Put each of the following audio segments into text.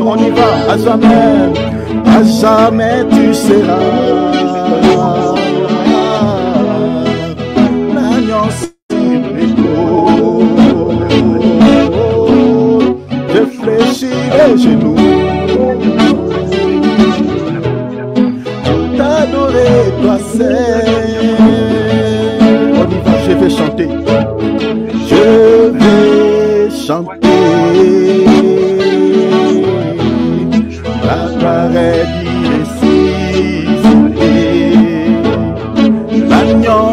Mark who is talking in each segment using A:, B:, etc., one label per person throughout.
A: on y va, à jamais tu seras l'agneau sur les côtes. Je fléchis les genoux pour t'adorer, toi seul. On y va, je vais chanter. Je vais chanter. La gloire est ressuscité, l'agneau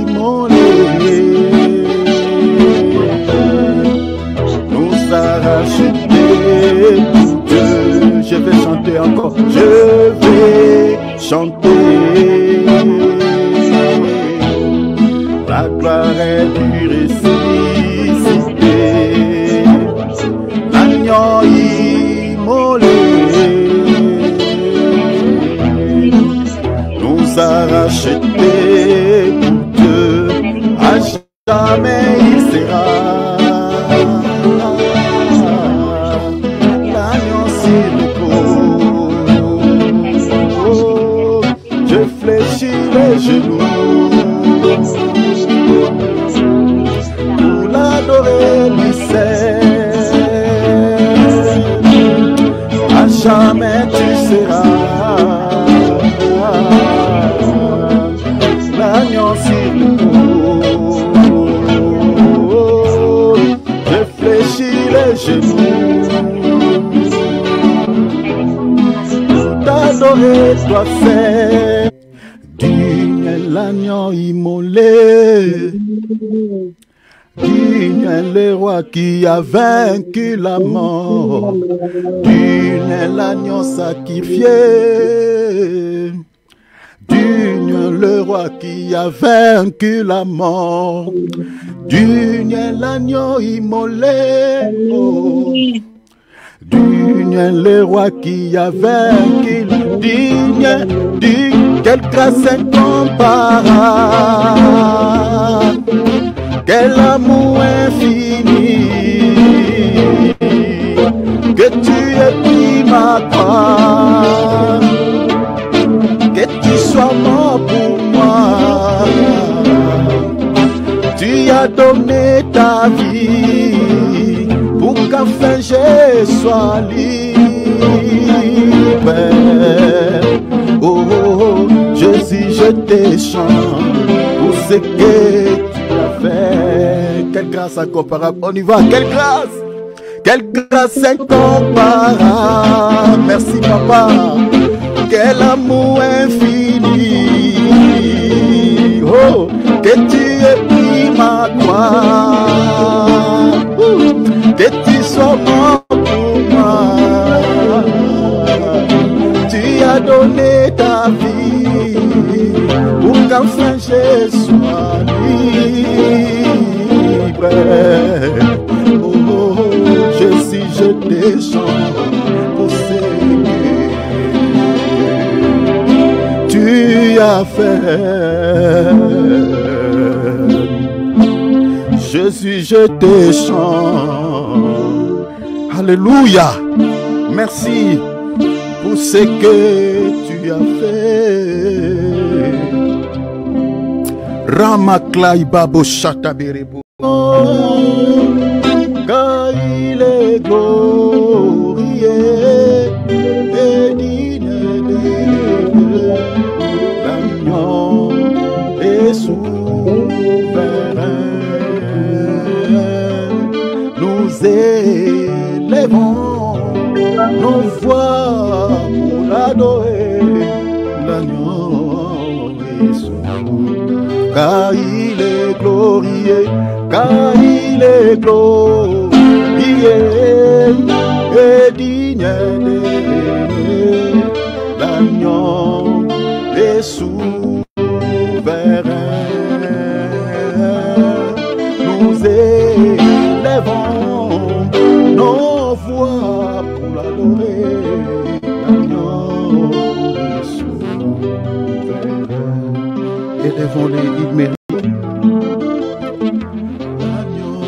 A: immolé nous a rachetés pour Dieu. Je vais chanter encore, je vais chanter. La gloire est ressuscité, l'agneau immolé nous a rachetés pour Dieu, à jamais il sera l'agneau sur le côte. Je fléchis les genoux pour l'adorer, lui seul. À jamais tu seras l'agneau sur le côte. Je fléchis les genoux pour t'adorer, toi seul. Digne est l'agneau immolé, digne est le roi qui a vaincu la mort, digne est l'agneau sacrifié, digne le roi qui a vaincu la mort, digne est l'agneau immolé, oh. Digne est le roi qui a vaincu, digne, quelle grâce incomparable, quel amour infini, que tu aies pris ma croix, que tu sois mort pour moi, tu as donné ta vie pour qu'enfin je sois libre. Oh, Jésus, je te chante pour ce que tu as fait. Quelle grâce incomparable. On y va, quelle grâce incomparable. Merci papa, quel amour infini. Oh, que tu aies pris ma croix, que tu sois mort pour moi, tu as donné ta vie pour qu'enfin je sois libre. Oh, Jésus, je te chante pour ce que tu as fait. Jésus, je te chante. Alléluia. Merci pour ce que tu as fait. Ramaklai babo shataberebo. Car il est glorieux et digne l'agneau est souverain. Nous élevons nos voix pour l'adorer, l'agneau est souverain. Car il est glorieux, car il est glorieux et digne d'aimer, l'agneau est souverain. Nous élevons nos voix pour l'adorer, l'agneau est souverain. Élevons-les, il mérite. L'agneau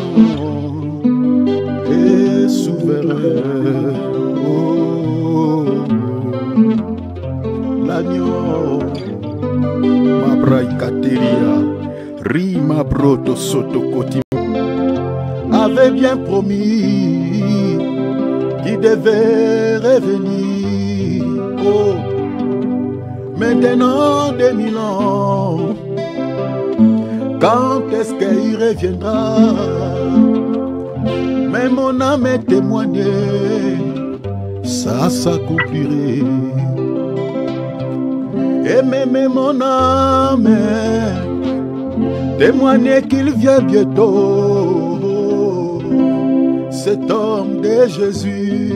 A: est souverain. Kima Broto Soto Koti avait bien promis qu'il devait revenir. Oh, maintenant 2000 ans, quand est-ce qu'il reviendra? Mais mon âme est témoignée, ça s'accomplirait. Et même mon âme témoignait qu'il vient bientôt, cet homme de Jésus,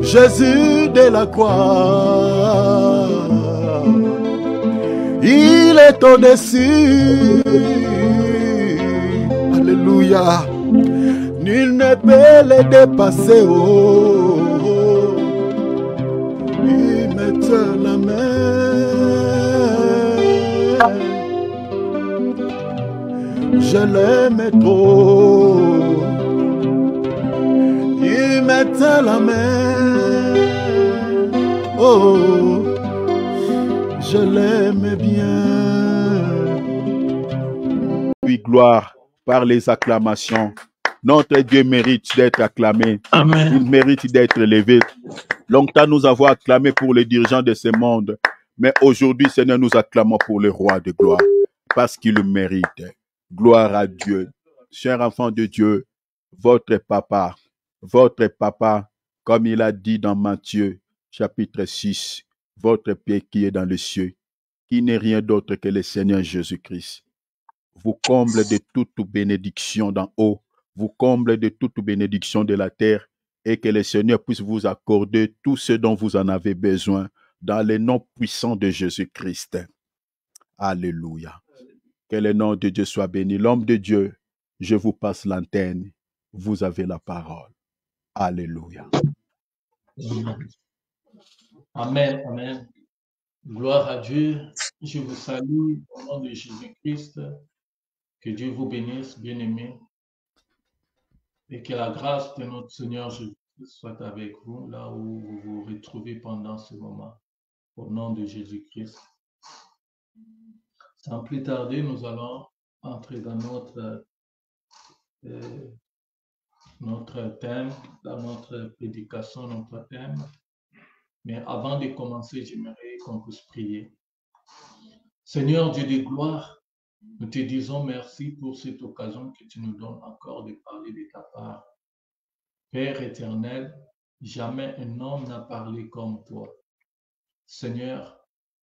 A: Jésus de la croix. Il est au-dessus. Alléluia. Nul ne peut le dépasser. Oh, oh. Il me tient la main. Je l'aime trop. Il me tient la main. Oh, je l'aime bien. Oui, gloire par les acclamations. Notre Dieu mérite d'être acclamé. Amen. Il mérite d'être élevé. Longtemps, nous avons acclamé pour les dirigeants de ce monde. Mais aujourd'hui, Seigneur, nous acclamons pour le roi de gloire. Parce qu'il le mérite. Gloire à Dieu. Cher enfant de Dieu, votre papa, comme il a dit dans Matthieu, chapitre 6, votre Père qui est dans les cieux, qui n'est rien d'autre que le Seigneur Jésus-Christ, vous comble de toute bénédiction d'en haut, vous comble de toute bénédiction de la terre, et que le Seigneur puisse vous accorder tout ce dont vous en avez besoin, dans le nom puissant de Jésus-Christ. Alléluia. Que le nom de Dieu soit béni. L'homme de Dieu, je vous passe l'antenne. Vous avez la parole. Alléluia.
B: Amen, amen. Gloire à Dieu. Je vous salue au nom de Jésus-Christ. Que Dieu vous bénisse, bien-aimés. Et que la grâce de notre Seigneur Jésus-Christ soit avec vous, là où vous vous retrouvez pendant ce moment. Au nom de Jésus-Christ. Sans plus tarder, nous allons entrer dans notre thème, dans notre prédication, notre thème. Mais avant de commencer, j'aimerais qu'on puisse prier. Seigneur Dieu de gloire, nous te disons merci pour cette occasion que tu nous donnes encore de parler de ta part. Père éternel, jamais un homme n'a parlé comme toi. Seigneur,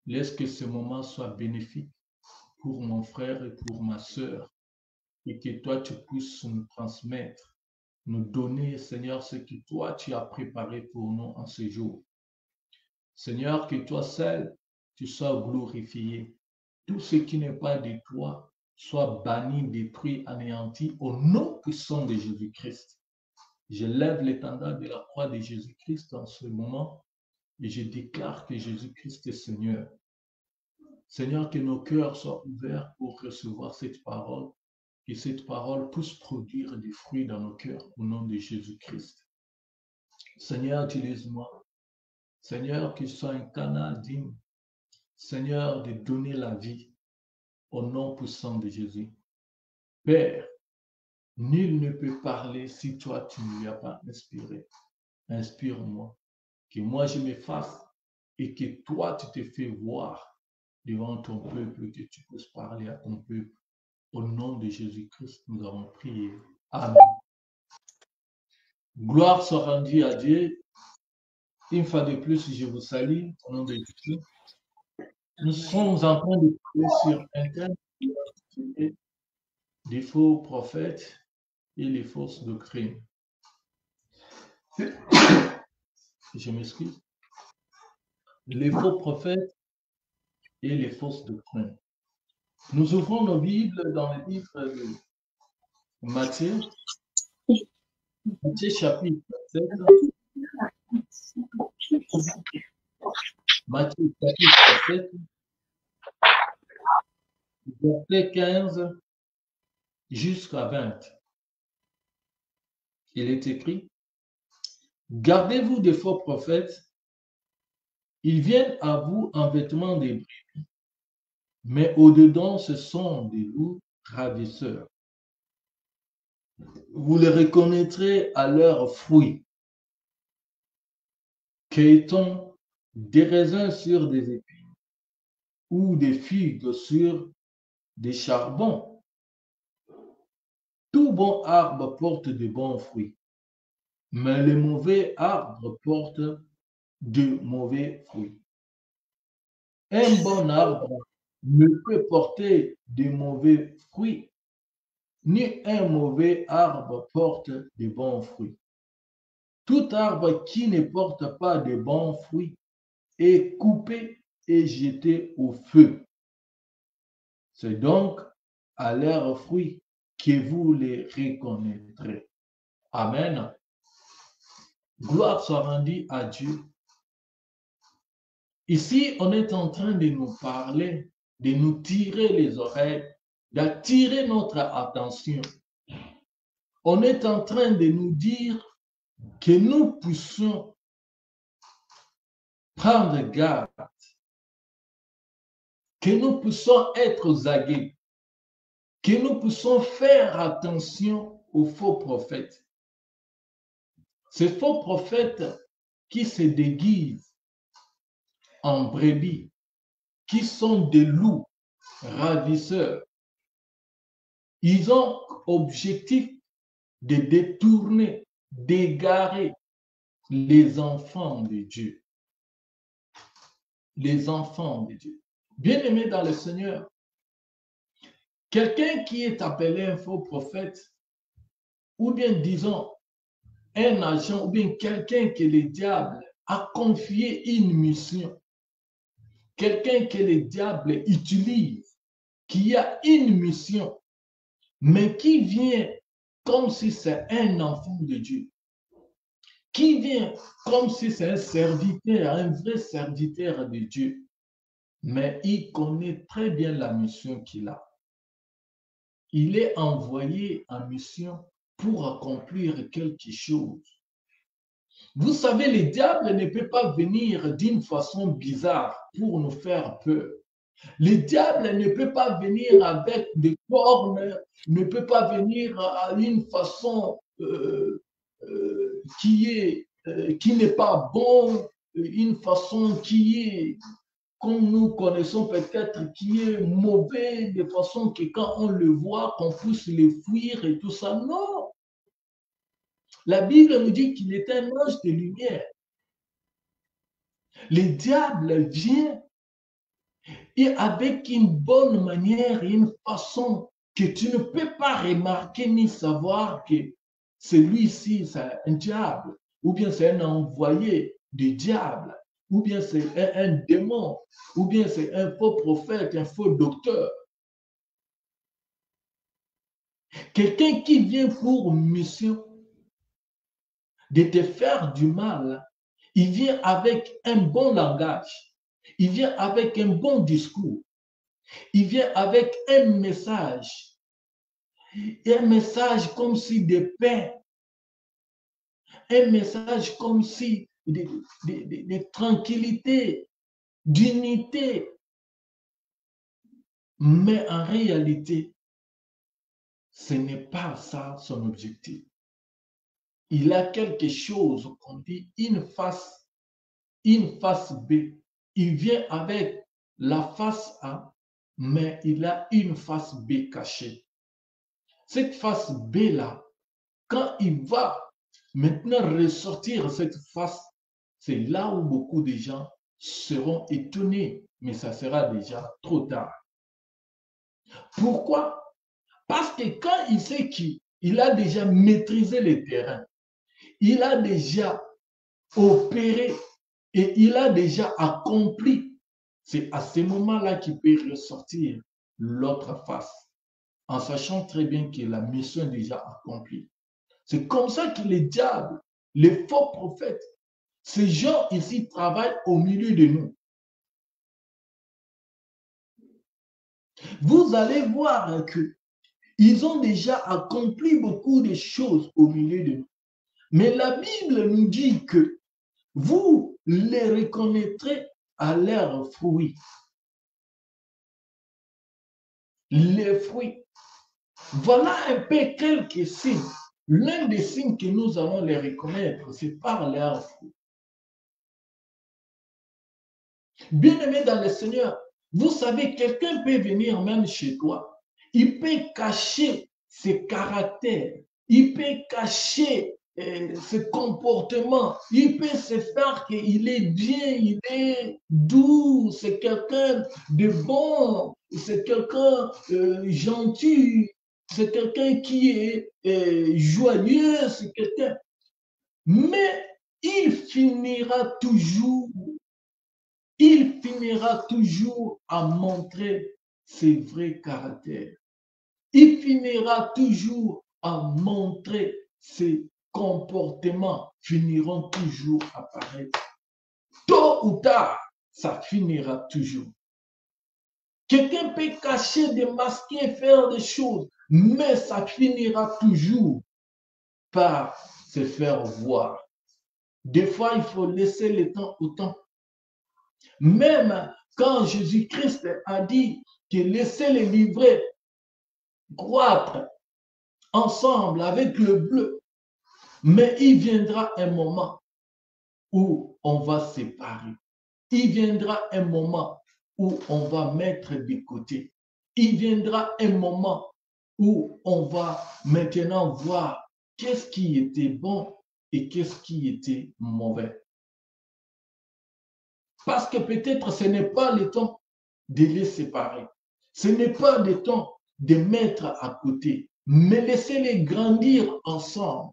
B: laisse que ce moment soit bénéfique pour mon frère et pour ma sœur, et que toi tu puisses nous transmettre, nous donner, Seigneur, ce que toi tu as préparé pour nous en ce jour. Seigneur, que toi seul, tu sois glorifié. Tout ce qui n'est pas de toi soit banni, détruit, anéanti au nom puissant de Jésus-Christ. Je lève l'étendard de la croix de Jésus-Christ en ce moment et je déclare que Jésus-Christ est Seigneur. Seigneur, que nos cœurs soient ouverts pour recevoir cette parole, que cette parole puisse produire des fruits dans nos cœurs au nom de Jésus-Christ. Seigneur, utilise-moi. Seigneur, que je sois un canal digne. Seigneur, de donner la vie au nom puissant de Jésus. Père, nul ne peut parler si toi tu ne lui as pas inspiré. Inspire-moi, que moi je m'efface et que toi tu te fais voir devant ton peuple, que tu puisses parler à ton peuple. Au nom de Jésus-Christ, nous avons prié. Amen. Gloire soit rendue à Dieu. Une fois de plus, je vous salue au nom de Jésus. Nous sommes en train de parler sur un thème des faux prophètes et les fausses doctrines. Je m'excuse. Les faux prophètes et les fausses doctrines. Nous ouvrons nos Bibles dans le livre de Matthieu. Matthieu chapitre 7. Matthieu chapitre 7. Verset 15 jusqu'à 20. Il est écrit: Gardez-vous des faux prophètes. Ils viennent à vous en vêtements de brebis, mais au-dedans, ce sont des loups ravisseurs. Vous les reconnaîtrez à leurs fruits. Cueille-t-on des raisins sur des épines ou des figues sur des charbons? Tout bon arbre porte de bons fruits, mais les mauvais arbres portent de mauvais fruits. Un bon arbre ne peut porter de mauvais fruits, ni un mauvais arbre porte de bons fruits. Tout arbre qui ne porte pas de bons fruits est coupé et jeté au feu. C'est donc à leurs fruits que vous les reconnaîtrez. Amen. Gloire soit rendue à Dieu. Ici, on est en train de nous parler, de nous tirer les oreilles, d'attirer notre attention. On est en train de nous dire que nous puissions prendre garde, que nous puissions être aux aguets, que nous puissions faire attention aux faux prophètes. Ces faux prophètes qui se déguisent en brebis, qui sont des loups ravisseurs, ils ont objectif de détourner, d'égarer les enfants de Dieu. Les enfants de Dieu. Bien-aimés dans le Seigneur, quelqu'un qui est appelé un faux prophète, ou bien disons un agent, ou bien quelqu'un que le diable a confié une mission, quelqu'un que le diable utilise, qui a une mission, mais qui vient comme si c'est un enfant de Dieu, qui vient comme si c'est un serviteur, un vrai serviteur de Dieu, mais il connaît très bien la mission qu'il a. Il est envoyé en mission pour accomplir quelque chose. Vous savez, le diable ne peut pas venir d'une façon bizarre pour nous faire peur. Le diable ne peut pas venir avec des cornes, ne peut pas venir à une façon qui n'est pas bon, une façon qui est, comme nous connaissons peut-être, qui est mauvais, de façon que quand on le voit, qu'on puisse le fuir et tout ça. Non! La Bible nous dit qu'il est un ange de lumière. Le diable vient et avec une bonne manière, une façon que tu ne peux pas remarquer ni savoir que celui-ci, c'est un diable, ou bien c'est un envoyé du diable, ou bien c'est un démon, ou bien c'est un faux prophète, un faux docteur. Quelqu'un qui vient pour mission de te faire du mal, il vient avec un bon langage, il vient avec un bon discours, il vient avec un message comme si de paix, un message comme si de tranquillité, d'unité. Mais en réalité, ce n'est pas ça son objectif. Il a quelque chose qu'on dit une face B. Il vient avec la face A, mais il a une face B cachée. Cette face B-là, quand il va maintenant ressortir cette face, c'est là où beaucoup de gens seront étonnés, mais ça sera déjà trop tard. Pourquoi? Parce que quand il sait qu'il a déjà maîtrisé le terrain, il a déjà opéré et il a déjà accompli, c'est à ce moment-là qu'il peut ressortir l'autre face, en sachant très bien que la mission est déjà accomplie. C'est comme ça que les diables, les faux prophètes, ces gens ici travaillent au milieu de nous. Vous allez voir qu'ils ont déjà accompli beaucoup de choses au milieu de nous. Mais la Bible nous dit que vous les reconnaîtrez à leurs fruits. les fruits. Voilà un peu quelques signes. L'un des signes que nous allons les reconnaître, c'est par leurs fruits. Bien-aimé dans le Seigneur, vous savez, quelqu'un peut venir même chez toi. Il peut cacher ses caractères. Il peut cacher ses comportements. Il peut se faire qu'il est bien, il est doux, c'est quelqu'un de bon, c'est quelqu'un gentil, c'est quelqu'un qui est joyeux, c'est quelqu'un. Mais il finira toujours à montrer ses vrais caractères. Il finira toujours à montrer ses comportements, finiront toujours à apparaître. Tôt ou tard, ça finira toujours. Quelqu'un peut cacher, démasquer, faire des choses, mais ça finira toujours par se faire voir. Des fois, il faut laisser le temps au temps. Même quand Jésus-Christ a dit que laissez les livrets croître ensemble avec le bleu, mais il viendra un moment où on va séparer. Il viendra un moment où on va mettre de côté. Il viendra un moment où on va maintenant voir qu'est-ce qui était bon et qu'est-ce qui était mauvais. Parce que peut-être ce n'est pas le temps de les séparer. Ce n'est pas le temps de mettre à côté, mais laissez-les grandir ensemble.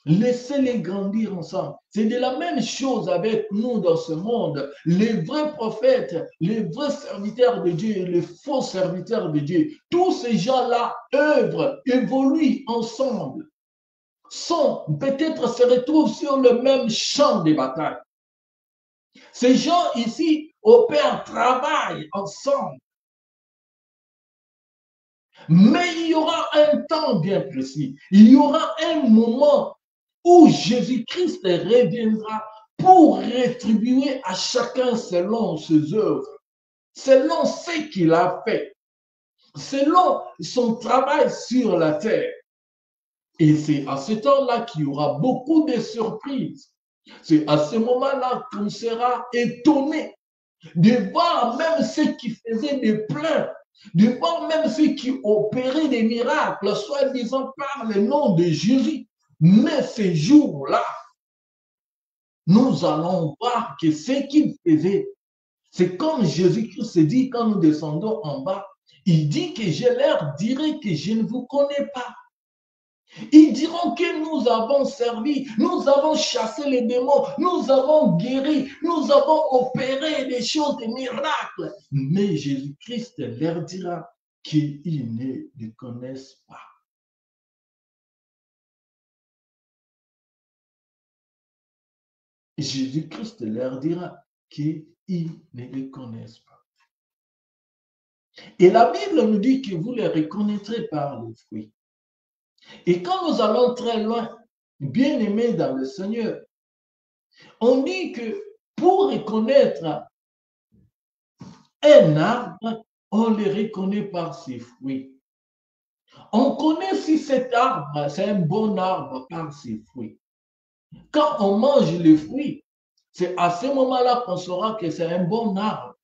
B: Laissez-les grandir ensemble. C'est de la même chose avec nous dans ce monde. Les vrais prophètes, les vrais serviteurs de Dieu, les faux serviteurs de Dieu, tous ces gens-là œuvrent, évoluent ensemble, peut-être se retrouvent sur le même champ de bataille. Ces gens ici opèrent, travaillent ensemble. Mais il y aura un temps bien précis. Il y aura un moment où Jésus-Christ reviendra pour rétribuer à chacun selon ses œuvres, selon ce qu'il a fait, selon son travail sur la terre. Et c'est à ce temps-là qu'il y aura beaucoup de surprises. C'est à ce moment-là qu'on sera étonné de voir même ceux qui faisaient des plaintes, de voir même ceux qui opéraient des miracles, soi-disant par le nom de Jésus. Mais ces jours-là, nous allons voir que ce qu'ils faisaient, c'est comme Jésus-Christ dit quand nous descendons en bas, il dit que je leur dirai que je ne vous connais pas. Ils diront que nous avons servi, nous avons chassé les démons, nous avons guéri, nous avons opéré des choses, des miracles. Mais Jésus-Christ leur dira qu'ils ne le connaissent pas. Jésus-Christ leur dira qu'ils ne les connaissent pas. Et la Bible nous dit que vous les reconnaîtrez par les fruits. Et quand nous allons très loin, bien-aimés dans le Seigneur, on dit que pour reconnaître un arbre, on le reconnaît par ses fruits. On connaît si cet arbre, c'est un bon arbre par ses fruits. Quand on mange les fruits, c'est à ce moment-là qu'on saura que c'est un bon arbre.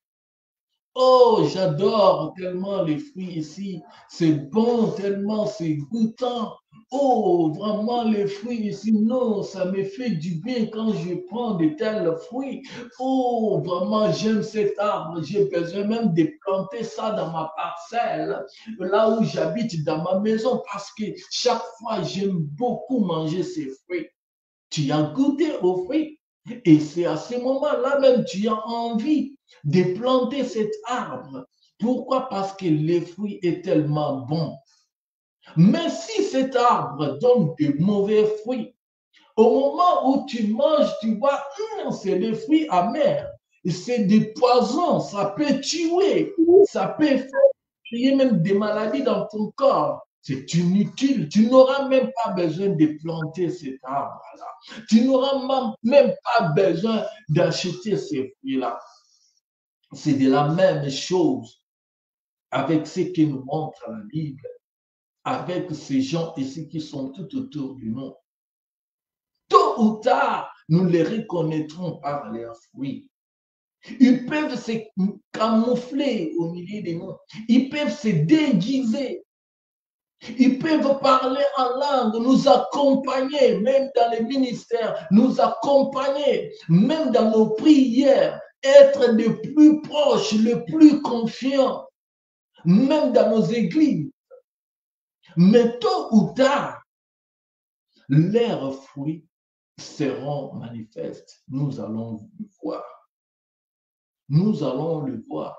B: Oh, j'adore tellement les fruits ici. C'est bon, tellement c'est goûtant. Oh, vraiment les fruits ici, non, ça me fait du bien quand je prends de tels fruits. Oh, vraiment, j'aime cet arbre. J'ai besoin même de planter ça dans ma parcelle, là où j'habite, dans ma maison, parce que chaque fois, j'aime beaucoup manger ces fruits. Tu as goûté aux fruits et c'est à ce moment-là même tu as envie de planter cet arbre. Pourquoi? Parce que les fruits est tellement bon. Mais si cet arbre donne de mauvais fruits, au moment où tu manges, tu vois, c'est des fruits amers, c'est des poisons, ça peut tuer, ça peut faire créer même des maladies dans ton corps. C'est inutile. Tu n'auras même pas besoin de planter cet arbre-là. Tu n'auras même pas besoin d'acheter ces fruits-là. c'est de la même chose avec ce que nous montre la Bible, avec ces gens ici qui sont tout autour du nous. Tôt ou tard, nous les reconnaîtrons par leurs fruits. Ils peuvent se camoufler au milieu de nous. Ils peuvent se déguiser. Ils peuvent parler en langue, nous accompagner, même dans les ministères, nous accompagner, même dans nos prières, être de plus proches, le plus confiants, même dans nos églises. Mais tôt ou tard, leurs fruits seront manifestes. Nous allons le voir. Nous allons le voir.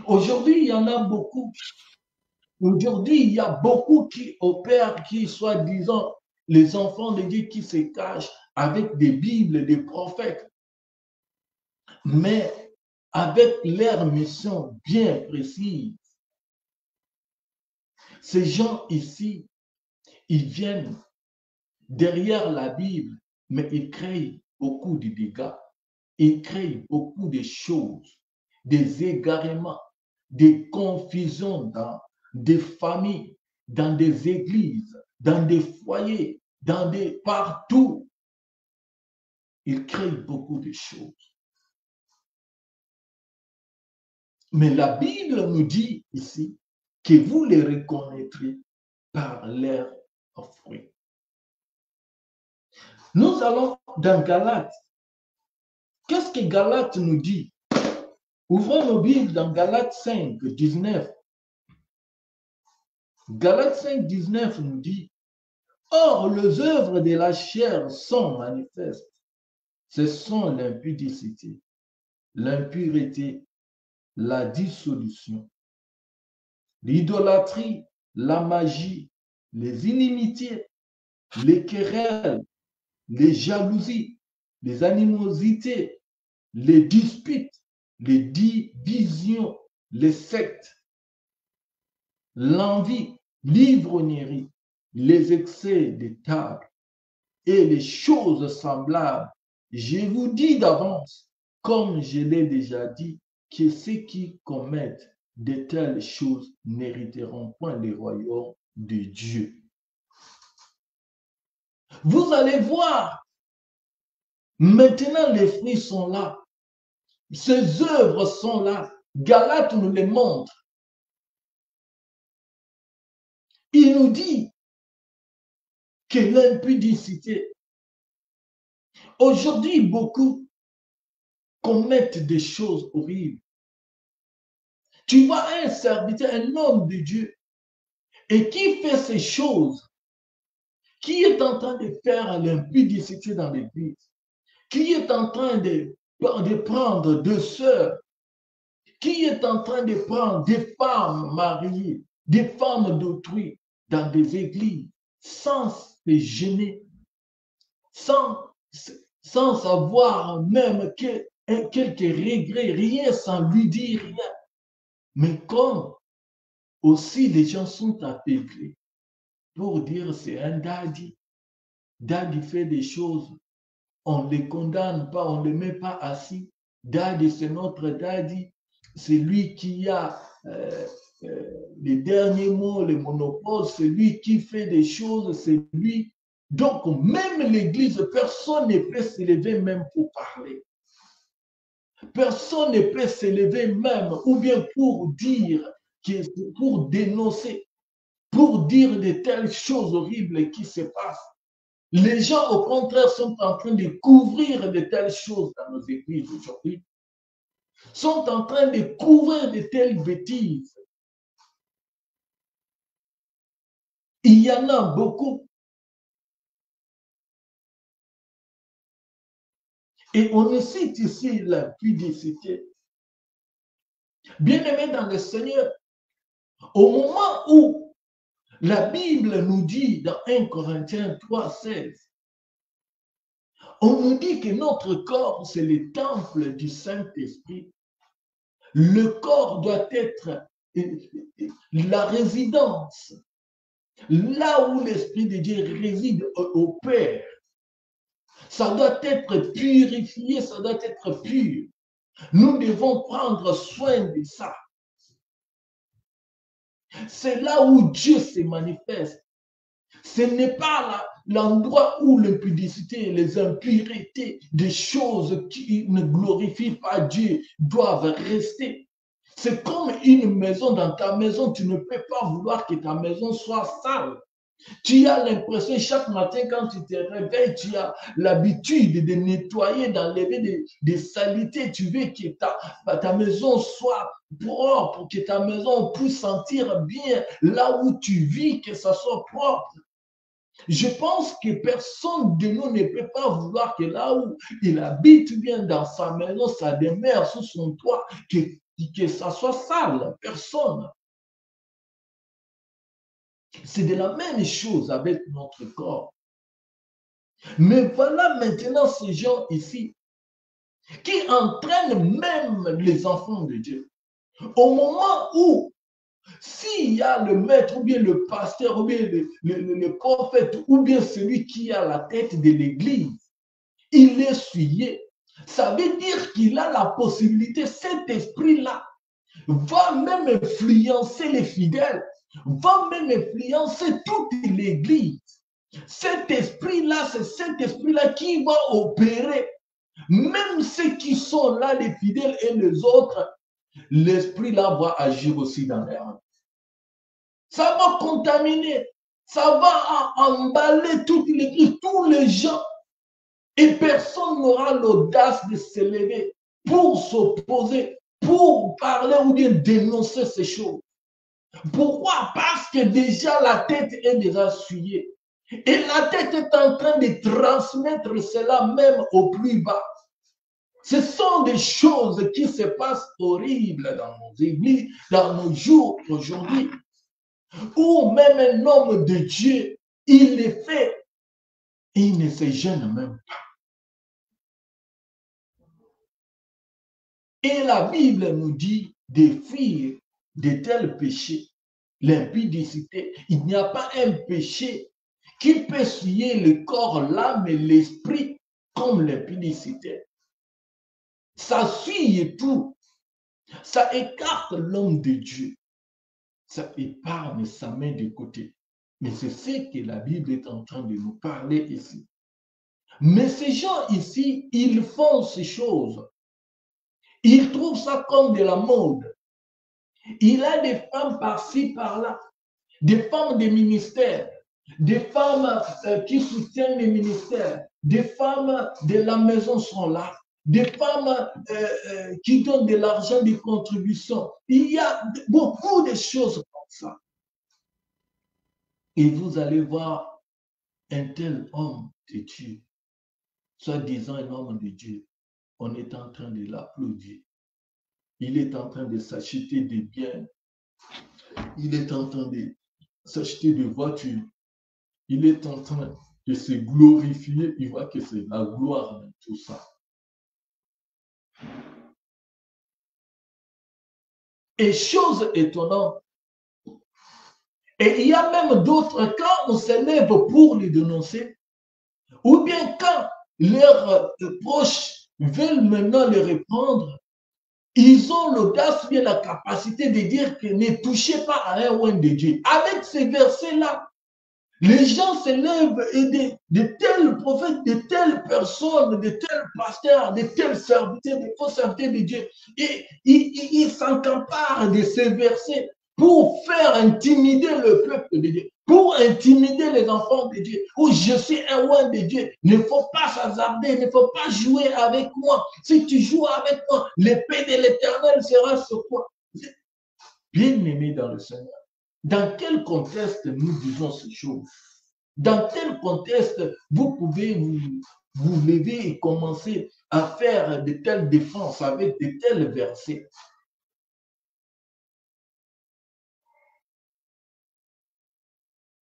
B: Aujourd'hui, il y en a beaucoup. Aujourd'hui, il y a beaucoup qui opèrent, qui soi-disant les enfants de Dieu qui se cachent avec des Bibles, des prophètes, mais avec leur mission bien précise. Ces gens ici, ils viennent derrière la Bible, mais ils créent beaucoup de dégâts. Ils créent beaucoup de choses, des égarements, des confusions dans des familles, dans des églises, dans des foyers, partout. Ils créent beaucoup de choses. Mais la Bible nous dit ici que vous les reconnaîtrez par leurs fruits. Nous allons dans Galates. Qu'est-ce que Galates nous dit? Ouvrons nos Bibles dans Galates 5, 19. Galates 5, 19 nous dit: Or, les œuvres de la chair sont manifestes. Ce sont l'impudicité, l'impureté, la dissolution, l'idolâtrie, la magie, les inimitiés, les querelles, les jalousies, les animosités, les disputes, les divisions, les sectes, l'envie, l'ivrognerie, les excès de table et les choses semblables. Je vous dis d'avance, comme je l'ai déjà dit, que ceux qui commettent de telles choses n'hériteront point le royaume de Dieu. Vous allez voir, maintenant les fruits sont là. Ces œuvres sont là. Galates nous les montre. Il nous dit que l'impudicité, aujourd'hui, beaucoup commettent des choses horribles. Tu vois un serviteur, un homme de Dieu, et qui fait ces choses, qui est en train de faire l'impudicité dans l'église, qui est en train de prendre deux sœurs, qui est en train de prendre des femmes mariées, des femmes d'autrui dans des églises, sans se gêner, sans avoir même quelques regrets, rien, sans lui dire rien. Mais comme aussi les gens sont aveuglés pour dire c'est un daddy. Daddy fait des choses, on ne les condamne pas, on ne les met pas assis. Daddy, c'est notre daddy. C'est lui qui a les derniers mots, les monopoles, c'est lui qui fait des choses, c'est lui. Donc, même l'église, personne ne peut s'élever même pour parler. Personne ne peut s'élever même, ou bien pour dire, pour dénoncer, pour dire de telles choses horribles qui se passent. Les gens, au contraire, sont en train de couvrir de telles choses dans nos églises aujourd'hui. Sont en train de couvrir de telles bêtises. Il y en a beaucoup. Et on cite ici l'impudicité. Bien-aimés dans le Seigneur, au moment où la Bible nous dit dans 1 Corinthiens 3, 16, on nous dit que notre corps, c'est le temple du Saint-Esprit. Le corps doit être la résidence, là où l'Esprit de Dieu réside au Père. Ça doit être purifié, ça doit être pur. Nous devons prendre soin de ça. C'est là où Dieu se manifeste. Ce n'est pas l'endroit où l'impudicité, les impuretés, des choses qui ne glorifient pas Dieu doivent rester. C'est comme une maison. Dans ta maison, tu ne peux pas vouloir que ta maison soit sale. Tu as l'impression, chaque matin, quand tu te réveilles, tu as l'habitude de nettoyer, d'enlever des saletés. Tu veux que ta maison soit propre, que ta maison puisse sentir bien là où tu vis, que ça soit propre. Je pense que personne de nous ne peut pas vouloir que là où il habite bien dans sa maison, sa demeure, sous son toit, que ça soit sale. Personne. C'est de la même chose avec notre corps. Mais voilà maintenant ces gens ici qui entraînent même les enfants de Dieu. Au moment où, s'il y a le maître, ou bien le pasteur, ou bien le prophète, ou bien celui qui a la tête de l'église, il est souillé. Ça veut dire qu'il a la possibilité, cet esprit-là va même influencer les fidèles, va même influencer toute l'église. Cet esprit-là, c'est cet esprit-là qui va opérer. Même ceux qui sont là, les fidèles et les autres, l'esprit-là va agir aussi dans leur vie. Ça va contaminer, ça va emballer toute l'église, tous les gens. Et personne n'aura l'audace de se lever pour s'opposer, pour parler ou bien dénoncer ces choses. Pourquoi? Parce que déjà la tête est déjà souillée. Et la tête est en train de transmettre cela même au plus bas. Ce sont des choses qui se passent horribles dans nos églises, dans nos jours aujourd'hui, où même un homme de Dieu, il les fait et il ne se gêne même pas. Et la Bible nous dit de fuir de tels péchés, l'impudicité. Il n'y a pas un péché qui peut souiller le corps, l'âme et l'esprit comme l'impudicité. Ça souille tout. Ça écarte l'homme de Dieu. Ça épargne sa main de côté. Mais c'est ce que la Bible est en train de nous parler ici. Mais ces gens ici, ils font ces choses. Ils trouvent ça comme de la mode. Il a des femmes par-ci, par-là, des femmes des ministères, des femmes qui soutiennent les ministères, des femmes de la maison sont là, des femmes qui donnent de l'argent de contribution. Il y a beaucoup de choses comme ça. Et vous allez voir un tel homme de Dieu, soi-disant un homme de Dieu, on est en train de l'applaudir. Il est en train de s'acheter des biens. Il est en train de s'acheter des voitures. Il est en train de se glorifier. Il voit que c'est la gloire dans tout ça. Et chose étonnante, et il y a même d'autres, quand on s'élève pour les dénoncer, ou bien quand leurs proches veulent maintenant les reprendre, ils ont l'audace, bien la capacité de dire que ne touchez pas à un oint de Dieu. Avec ces versets-là, les gens se lèvent et de tels prophètes, de telles personnes, de tels pasteurs, de tels serviteurs, de faux serviteurs de Dieu, et ils s'encamparent de ces versets pour faire intimider le peuple de Dieu, pour intimider les enfants de Dieu. Où je suis un oint de Dieu, il ne faut pas s'hasarder, il ne faut pas jouer avec moi. Si tu joues avec moi, l'épée de l'Éternel sera sur toi. Bien-aimé dans le Seigneur, dans quel contexte nous disons ces choses? Dans quel contexte vous pouvez vous lever et commencer à faire de telles défenses avec de tels versets?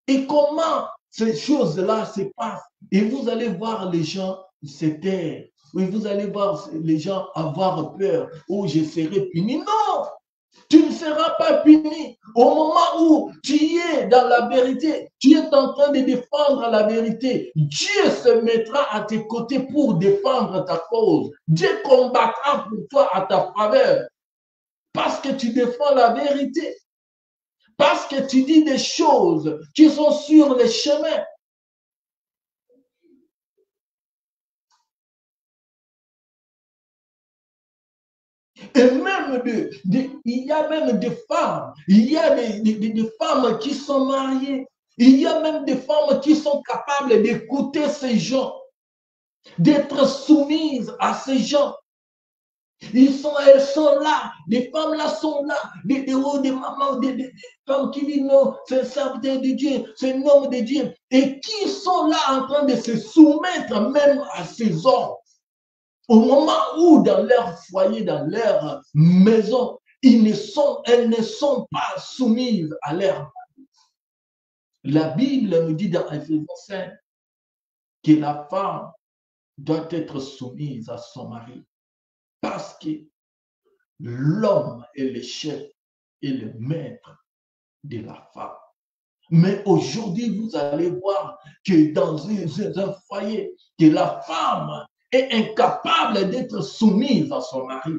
B: Et comment ces choses-là se passent? Et vous allez voir les gens se taire. Oui, vous allez voir les gens avoir peur. Oh, je serai puni. Non! Tu ne seras pas puni. Au moment où tu es dans la vérité, tu es en train de défendre la vérité, Dieu se mettra à tes côtés pour défendre ta cause. Dieu combattra pour toi à ta faveur. Parce que tu défends la vérité. Parce que tu dis des choses qui sont sur le chemin. Et même, il y a même des femmes, il y a des femmes qui sont mariées, il y a même des femmes qui sont capables d'écouter ces gens, d'être soumises à ces gens. Elles sont là, les femmes là sont là, des mamans, des femmes qui disent non, c'est un serviteur de Dieu, c'est un homme de Dieu, et qui sont là en train de se soumettre même à ces hommes. Au moment où dans leur foyer, dans leur maison, elles ne sont pas soumises à leur mari. La Bible nous dit dans Éphésiens 5 que la femme doit être soumise à son mari parce que l'homme est le chef et le maître de la femme. Mais aujourd'hui, vous allez voir que dans un foyer, que la femme est incapable d'être soumise à son mari.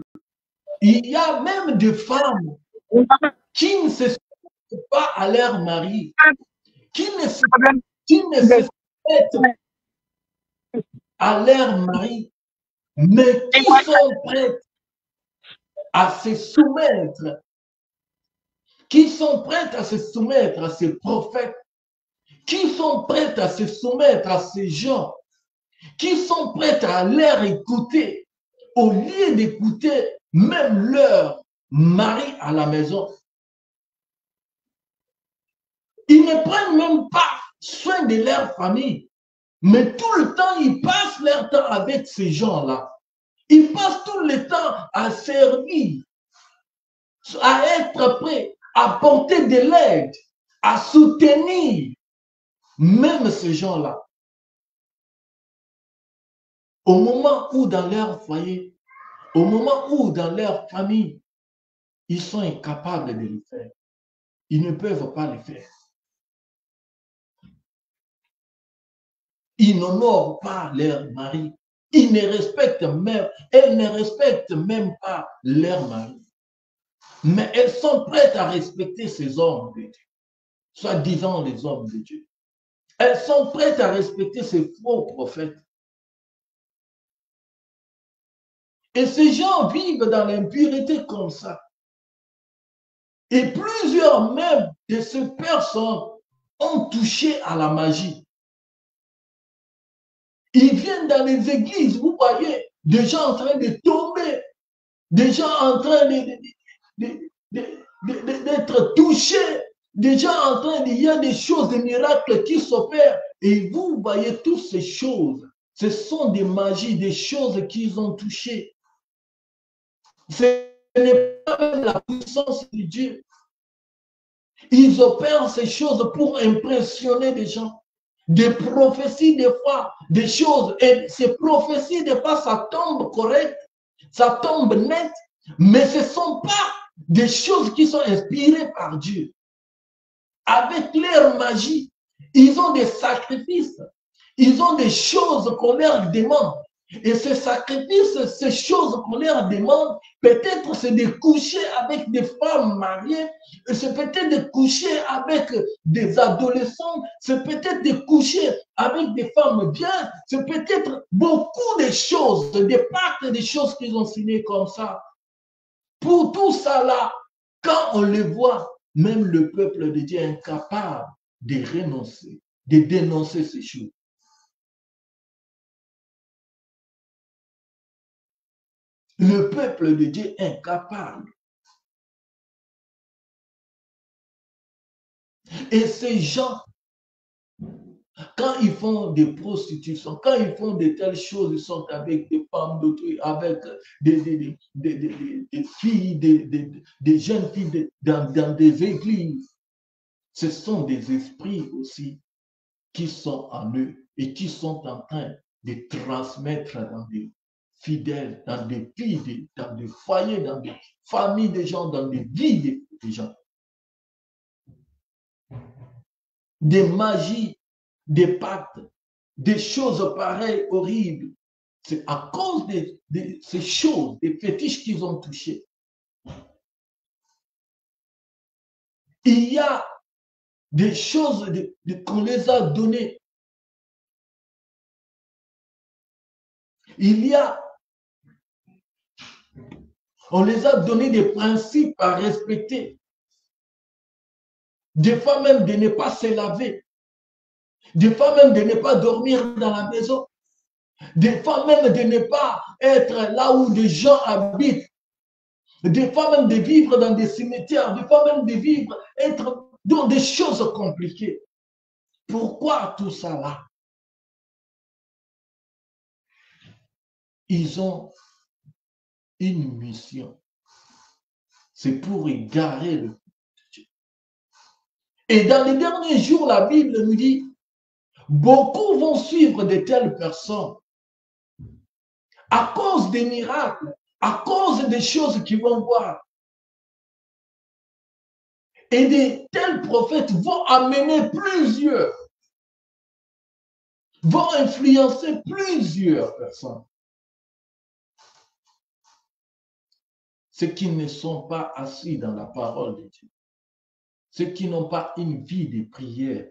B: Il y a même des femmes qui ne se soumettent pas à leur mari, qui ne se soumettent à leur mari, mais qui sont prêtes à se soumettre, qui sont prêtes à se soumettre à ces prophètes, qui sont prêtes à se soumettre à ces gens, qui sont prêtes à leur écouter, au lieu d'écouter même leur mari à la maison. Ils ne prennent même pas soin de leur famille, mais tout le temps, ils passent leur temps avec ces gens-là. Ils passent tout le temps à servir, à être prêts, à porter de l'aide, à soutenir même ces gens-là. Au moment où dans leur foyer, au moment où dans leur famille, ils sont incapables de le faire. Ils ne peuvent pas le faire. Ils n'honorent pas leur mari. Ils ne respectent même, elles ne respectent même pas leur mari. Mais elles sont prêtes à respecter ces hommes de Dieu, soi-disant les hommes de Dieu. Elles sont prêtes à respecter ces faux prophètes. Et ces gens vivent dans l'impureté comme ça. Et plusieurs même de ces personnes ont touché à la magie. Ils viennent dans les églises, vous voyez, des gens en train de tomber, des gens en train d'être touchés, des gens en train de, il y a des choses, des miracles qui s'opèrent. Et vous voyez toutes ces choses. Ce sont des magies, des choses qu'ils ont touchées. Ce n'est pas même la puissance de Dieu. Ils opèrent ces choses pour impressionner des gens. Des prophéties, des fois, des choses. Et ces prophéties, des fois, ça tombe correct, ça tombe net, mais ce ne sont pas des choses qui sont inspirées par Dieu. Avec leur magie, ils ont des sacrifices, ils ont des choses qu'on leur demande. Et ces sacrifices, ces choses qu'on leur demande, peut-être c'est de coucher avec des femmes mariées, c'est peut-être de coucher avec des adolescents, c'est peut-être de coucher avec des femmes bien, c'est peut-être beaucoup de choses, des pactes, des choses qu'ils ont signées comme ça. Pour tout ça là, quand on les voit, même le peuple de Dieu est incapable de renoncer, de dénoncer ces choses. Le peuple de Dieu est incapable. Et ces gens, quand ils font des prostitutions, quand ils font de telles choses, ils sont avec des femmes d'autrui, avec des filles, des jeunes filles dans des églises. Ce sont des esprits aussi qui sont en eux et qui sont en train de transmettre dans des fidèles dans des vies, dans des foyers, dans des familles des gens, dans des vies des gens. Des magies, des pactes, des choses pareilles, horribles. C'est à cause de ces choses, des fétiches qu'ils ont touchés. Il y a des choses qu'on les a données. On les a donné des principes à respecter. Des fois même de ne pas se laver. Des fois même de ne pas dormir dans la maison. Des fois même de ne pas être là où des gens habitent. Des fois même de vivre dans des cimetières. Des fois même de vivre, être dans des choses compliquées. Pourquoi tout ça là? Ils ont une mission. C'est pour égarer le peuple de Dieu. Et dans les derniers jours, la Bible nous dit, beaucoup vont suivre de telles personnes à cause des miracles, à cause des choses qu'ils vont voir. Et de tels prophètes vont amener plusieurs, vont influencer plusieurs personnes. Ceux qui ne sont pas assis dans la parole de Dieu, ceux qui n'ont pas une vie de prière,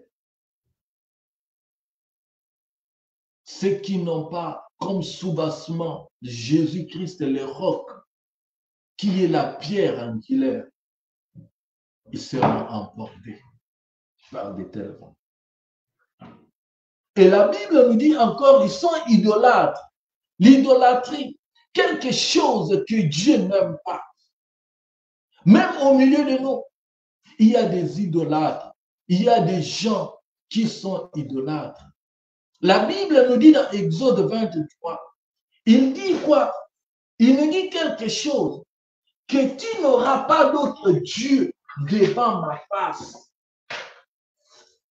B: ceux qui n'ont pas comme soubassement Jésus-Christ le roc, qui est la pierre angulaire, ils seront emportés par de tels vents. Et la Bible nous dit encore, ils sont idolâtres. L'idolâtrie, quelque chose que Dieu n'aime pas. Même au milieu de nous, il y a des idolâtres. Il y a des gens qui sont idolâtres. La Bible nous dit dans Exode 23, il dit quoi? Il nous dit quelque chose, que tu n'auras pas d'autre Dieu devant ma face.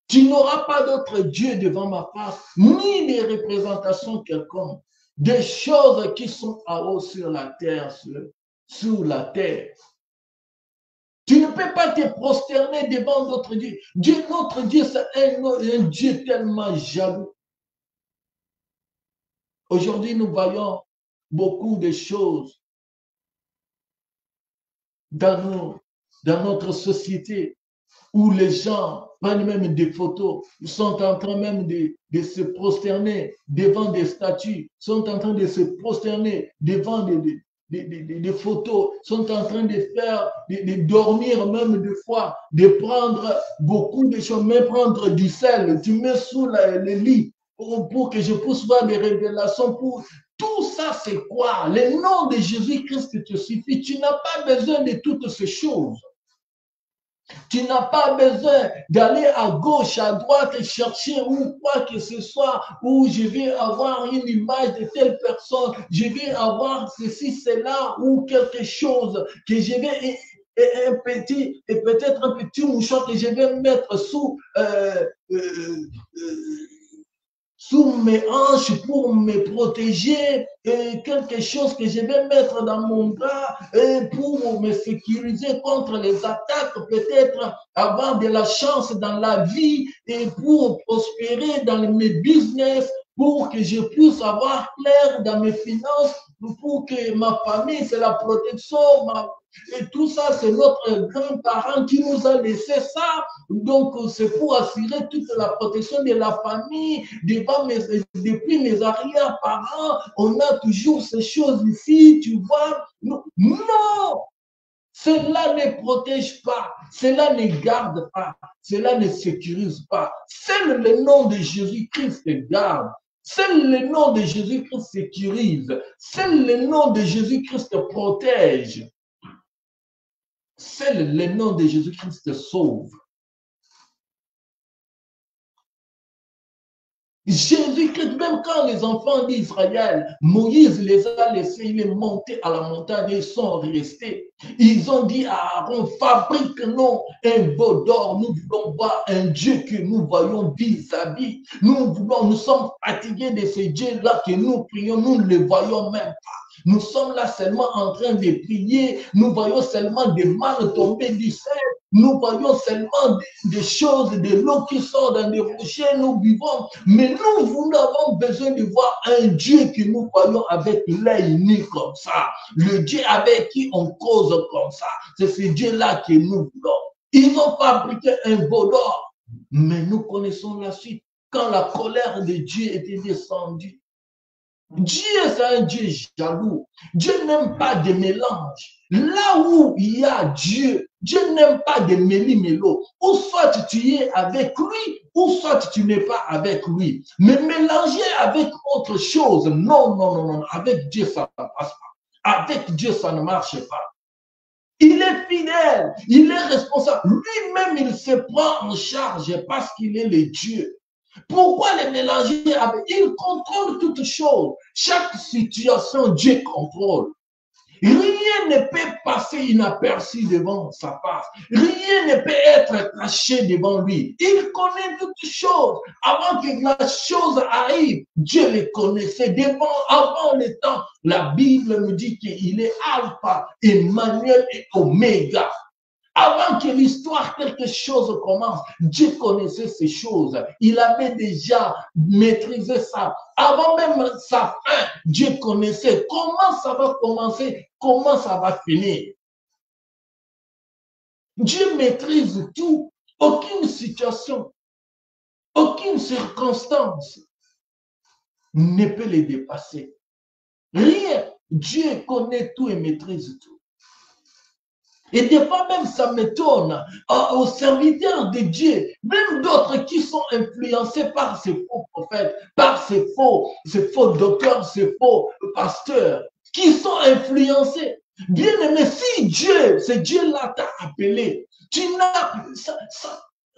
B: Tu n'auras pas d'autre Dieu devant ma face, ni des représentations quelconques, des choses qui sont en haut sur la terre, sous la terre. Tu ne peux pas te prosterner devant d'autres dieux. Notre Dieu, c'est un Dieu tellement jaloux. Aujourd'hui, nous voyons beaucoup de choses dans notre société où les gens prennent même des photos, sont en train même de se prosterner devant des statues, sont en train de se prosterner devant des photos, sont en train de faire, de dormir même des fois, de prendre beaucoup de choses, même prendre du sel, tu mets sous le lit pour que je puisse voir des révélations. Tout ça, c'est quoi? Le nom de Jésus-Christ te suffit. Tu n'as pas besoin de toutes ces choses. Tu n'as pas besoin d'aller à gauche, à droite et chercher ou quoi que ce soit, où je vais avoir une image de telle personne, je vais avoir ceci, cela, ou quelque chose que je vais, un petit, et peut-être un petit mouchoir que je vais mettre sous mes hanches pour me protéger, et quelque chose que je vais mettre dans mon bras pour me sécuriser contre les attaques, peut-être avoir de la chance dans la vie et pour prospérer dans mes business, pour que je puisse avoir clair dans mes finances, pour que ma famille, c'est la protection, et tout ça, c'est notre grand-parent qui nous a laissé ça. Donc, c'est pour assurer toute la protection de la famille. Depuis mes arrière-parents, on a toujours ces choses ici, tu vois. Non, cela ne protège pas, cela ne garde pas, cela ne sécurise pas. Seul le nom de Jésus-Christ garde. Seul le nom de Jésus-Christ sécurise. Seul le nom de Jésus-Christ protège. Seul le nom de Jésus-Christ sauve. Jésus-Christ, même quand les enfants d'Israël, Moïse les a laissés, il est monté à la montagne, ils sont restés. Ils ont dit à Aaron, fabrique-nous un veau d'or, nous voulons voir un Dieu que nous voyons vis-à-vis. Nous sommes fatigués de ces dieux-là que nous prions, nous ne les voyons même pas. Nous sommes là seulement en train de prier, nous voyons seulement des mânes tomber du ciel. Nous voyons seulement des choses, de l'eau qui sort dans des rochers, nous vivons. Mais nous avons besoin de voir un Dieu que nous voyons avec l'œil nu comme ça. Le Dieu avec qui on cause comme ça. C'est ce Dieu-là que nous voulons. Ils ont fabriqué un veau d'or. Mais nous connaissons la suite. Quand la colère de Dieu était descendue, Dieu, c'est un Dieu jaloux. Dieu n'aime pas de mélange. Là où il y a Dieu, Dieu n'aime pas de méli-mélo. Ou soit tu es avec lui, ou soit tu n'es pas avec lui. Mais mélanger avec autre chose, non, non, non, non. Avec Dieu, ça ne passe pas. Avec Dieu, ça ne marche pas. Il est fidèle, il est responsable. Lui-même, il se prend en charge parce qu'il est le Dieu. Pourquoi les mélanger avec? Il contrôle toutes choses. Chaque situation, Dieu contrôle. Rien ne peut passer inaperçu devant sa face. Rien ne peut être caché devant lui. Il connaît toutes choses. Avant que la chose arrive, Dieu les connaissait avant le temps. La Bible nous dit qu'il est Alpha, Emmanuel et Oméga. Avant que l'histoire, quelque chose commence, Dieu connaissait ces choses. Il avait déjà maîtrisé ça. Avant même sa fin, Dieu connaissait comment ça va commencer, comment ça va finir. Dieu maîtrise tout. Aucune situation, aucune circonstance ne peut les dépasser. Rien. Dieu connaît tout et maîtrise tout. Et des fois même, ça m'étonne aux serviteurs de Dieu, même d'autres qui sont influencés par ces faux prophètes, par ces faux docteurs, ces faux pasteurs, qui sont influencés. Bien aimé, si Dieu, ce Dieu-là t'a appelé, tu n'as,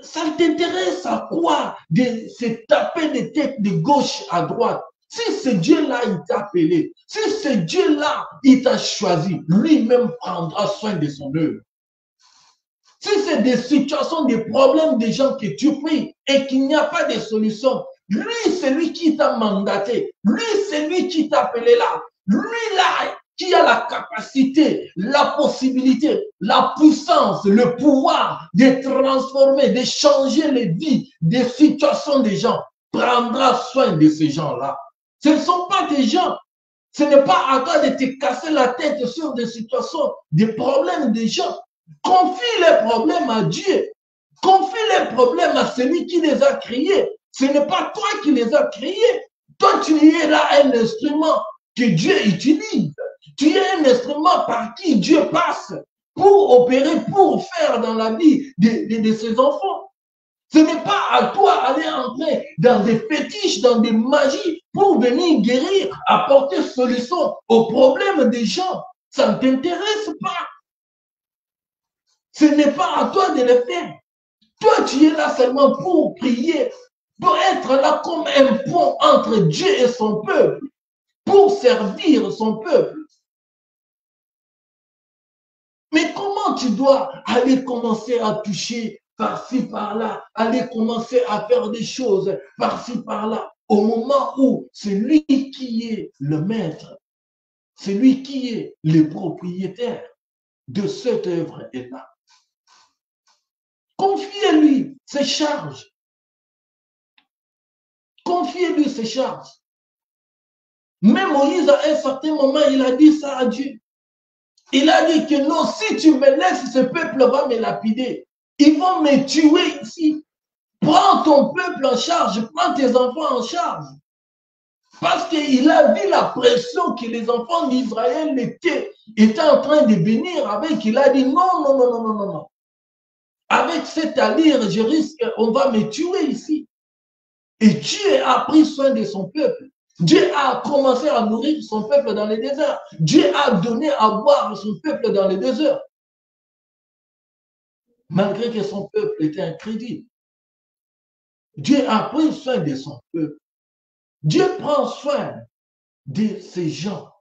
B: ça t'intéresse à quoi de se taper des têtes de gauche à droite? Si ce Dieu-là, il t'a appelé, si ce Dieu-là, il t'a choisi, lui-même prendra soin de son œuvre. Si c'est des situations, des problèmes des gens que tu pries et qu'il n'y a pas de solution, lui, c'est lui qui t'a mandaté. Lui, c'est lui qui t'a appelé là. Lui, là, qui a la capacité, la possibilité, la puissance, le pouvoir de transformer, de changer les vies, des situations des gens, prendra soin de ces gens-là. Ce ne sont pas des gens. Ce n'est pas à toi de te casser la tête sur des situations, des problèmes des gens. Confie les problèmes à Dieu. Confie les problèmes à celui qui les a créés. Ce n'est pas toi qui les as créés. Toi, tu es là un instrument que Dieu utilise. Tu es un instrument par qui Dieu passe pour opérer, pour faire dans la vie de ses enfants. Ce n'est pas à toi d'aller entrer dans des fétiches, dans des magies pour venir guérir, apporter solution aux problèmes des gens. Ça ne t'intéresse pas. Ce n'est pas à toi de le faire. Toi, tu es là seulement pour prier, pour être là comme un pont entre Dieu et son peuple, pour servir son peuple. Mais comment tu dois aller commencer à toucher par-ci, par-là, aller commencer à faire des choses par-ci, par-là, au moment où c'est lui qui est le maître, c'est lui qui est le propriétaire de cette œuvre-là. Confiez-lui ses charges. Confiez-lui ses charges. Même Moïse, à un certain moment, il a dit ça à Dieu. Il a dit que non, si tu me laisses, ce peuple va me lapider. Ils vont me tuer ici. Prends ton peuple en charge, prends tes enfants en charge. Parce qu'il a vu la pression que les enfants d'Israël étaient en train de venir avec. Il a dit non, non, non, non, non, non, non. Avec cette allure, je risque, on va me tuer ici. Et Dieu a pris soin de son peuple. Dieu a commencé à nourrir son peuple dans les déserts. Dieu a donné à boire à son peuple dans les déserts. Malgré que son peuple était incrédule. Dieu a pris soin de son peuple. Dieu prend soin de ces gens.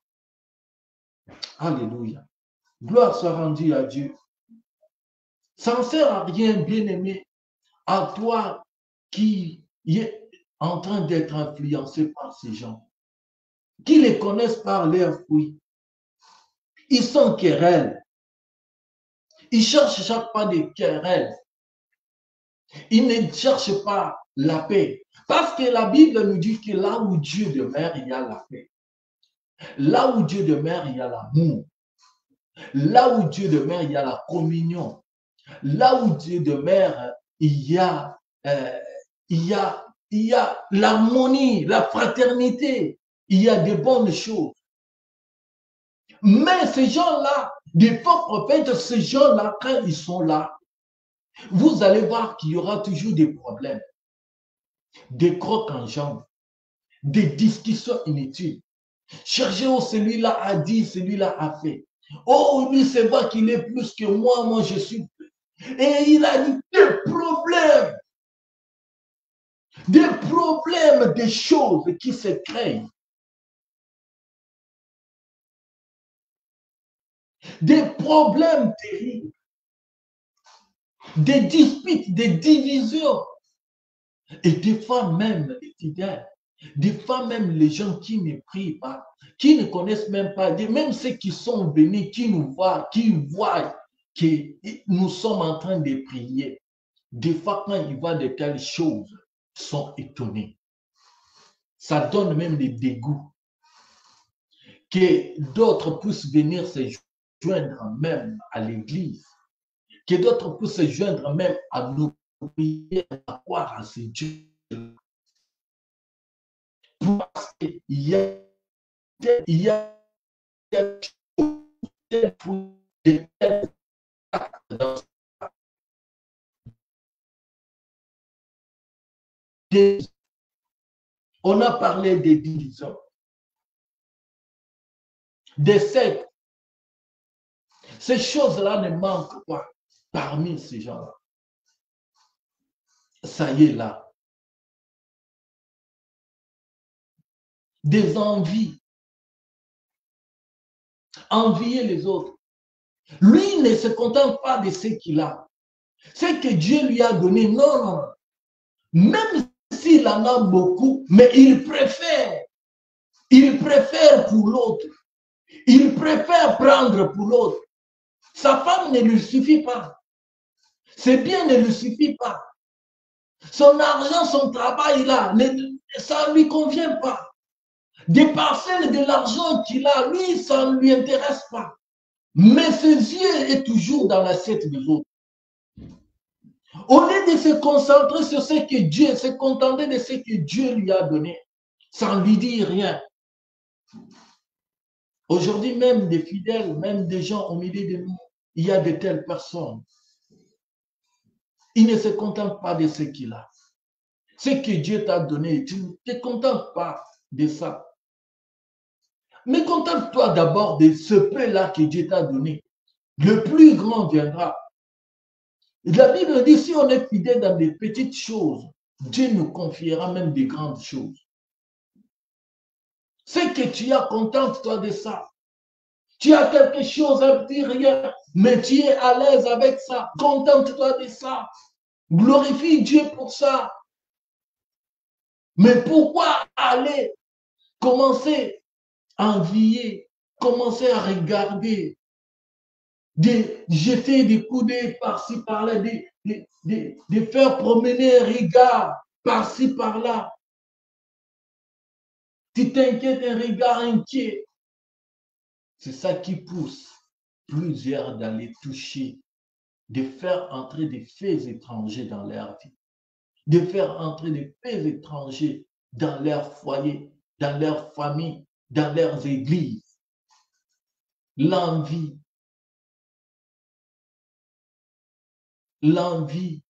B: Alléluia. Gloire soit rendue à Dieu. Ça ne sert à rien, bien-aimé, à toi qui est en train d'être influencé par ces gens, qui les connaissent par leurs fruits. Ils sont querelles. Ils cherchent chaque fois des querelles. Ils ne cherchent pas la paix. Parce que la Bible nous dit que là où Dieu demeure, il y a la paix. Là où Dieu demeure, il y a l'amour. Là où Dieu demeure, il y a la communion. Là où Dieu demeure, il y a l'harmonie, la fraternité. Il y a de bonnes choses. Mais ces gens-là, des faux prophètes, ces gens-là, quand ils sont là, vous allez voir qu'il y aura toujours des problèmes, des crocs en jambes, des discussions inutiles. Cherchez où celui-là a dit, celui-là a fait. Oh, lui, c'est vrai qu'il est plus que moi, moi je suis plus. Et il a dit des problèmes, des choses qui se créent. Des problèmes terribles, des disputes, des divisions. Et des fois même, les fidèles, des fois même les gens qui ne prient pas, qui ne connaissent même pas, même ceux qui sont venus, qui nous voient, qui voient que nous sommes en train de prier, des fois quand ils voient de telles choses, ils sont étonnés. Ça donne même des dégoûts. Que d'autres puissent venir se joindre même à l'église, que d'autres puissent se joindre même à nos prières, à croire à ces dieux. Parce qu'il y a on a parlé des divisions, des sectes. Ces choses-là ne manquent pas parmi ces gens-là. Ça y est là. Des envies. Envier les autres. Lui ne se contente pas de ce qu'il a. Ce que Dieu lui a donné, non, non. Même s'il en a beaucoup, mais il préfère pour l'autre. Il préfère prendre pour l'autre. Sa femme ne lui suffit pas. Ses biens ne lui suffit pas. Son argent, son travail là, ça ne lui convient pas. Des parcelles de l'argent qu'il a, lui, ça ne lui intéresse pas. Mais ses yeux est toujours dans l'assiette des autres. Au lieu de se concentrer sur ce que Dieu, se contenter de ce que Dieu lui a donné, ça ne lui dit rien. Aujourd'hui, même des fidèles, même des gens au milieu de nous, il y a de telles personnes. Ils ne se contentent pas de ce qu'il a. Ce que Dieu t'a donné, tu ne te contentes pas de ça. Mais contente-toi d'abord de ce peu-là que Dieu t'a donné. Le plus grand viendra. La Bible dit, si on est fidèle dans des petites choses, Dieu nous confiera même des grandes choses. Ce que tu as, contente-toi de ça. Tu as quelque chose à dire, rien, mais tu es à l'aise avec ça. Contente-toi de ça. Glorifie Dieu pour ça. Mais pourquoi aller commencer à envier, commencer à regarder, de jeter des coups d'œil par-ci, par-là, de faire promener un regard par-ci, par-là. Tu t'inquiètes, un regard inquiet. C'est ça qui pousse plusieurs d'aller toucher, de faire entrer des faits étrangers dans leur vie, de faire entrer des faits étrangers dans leur foyer, dans leur famille, dans leurs églises. L'envie. L'envie.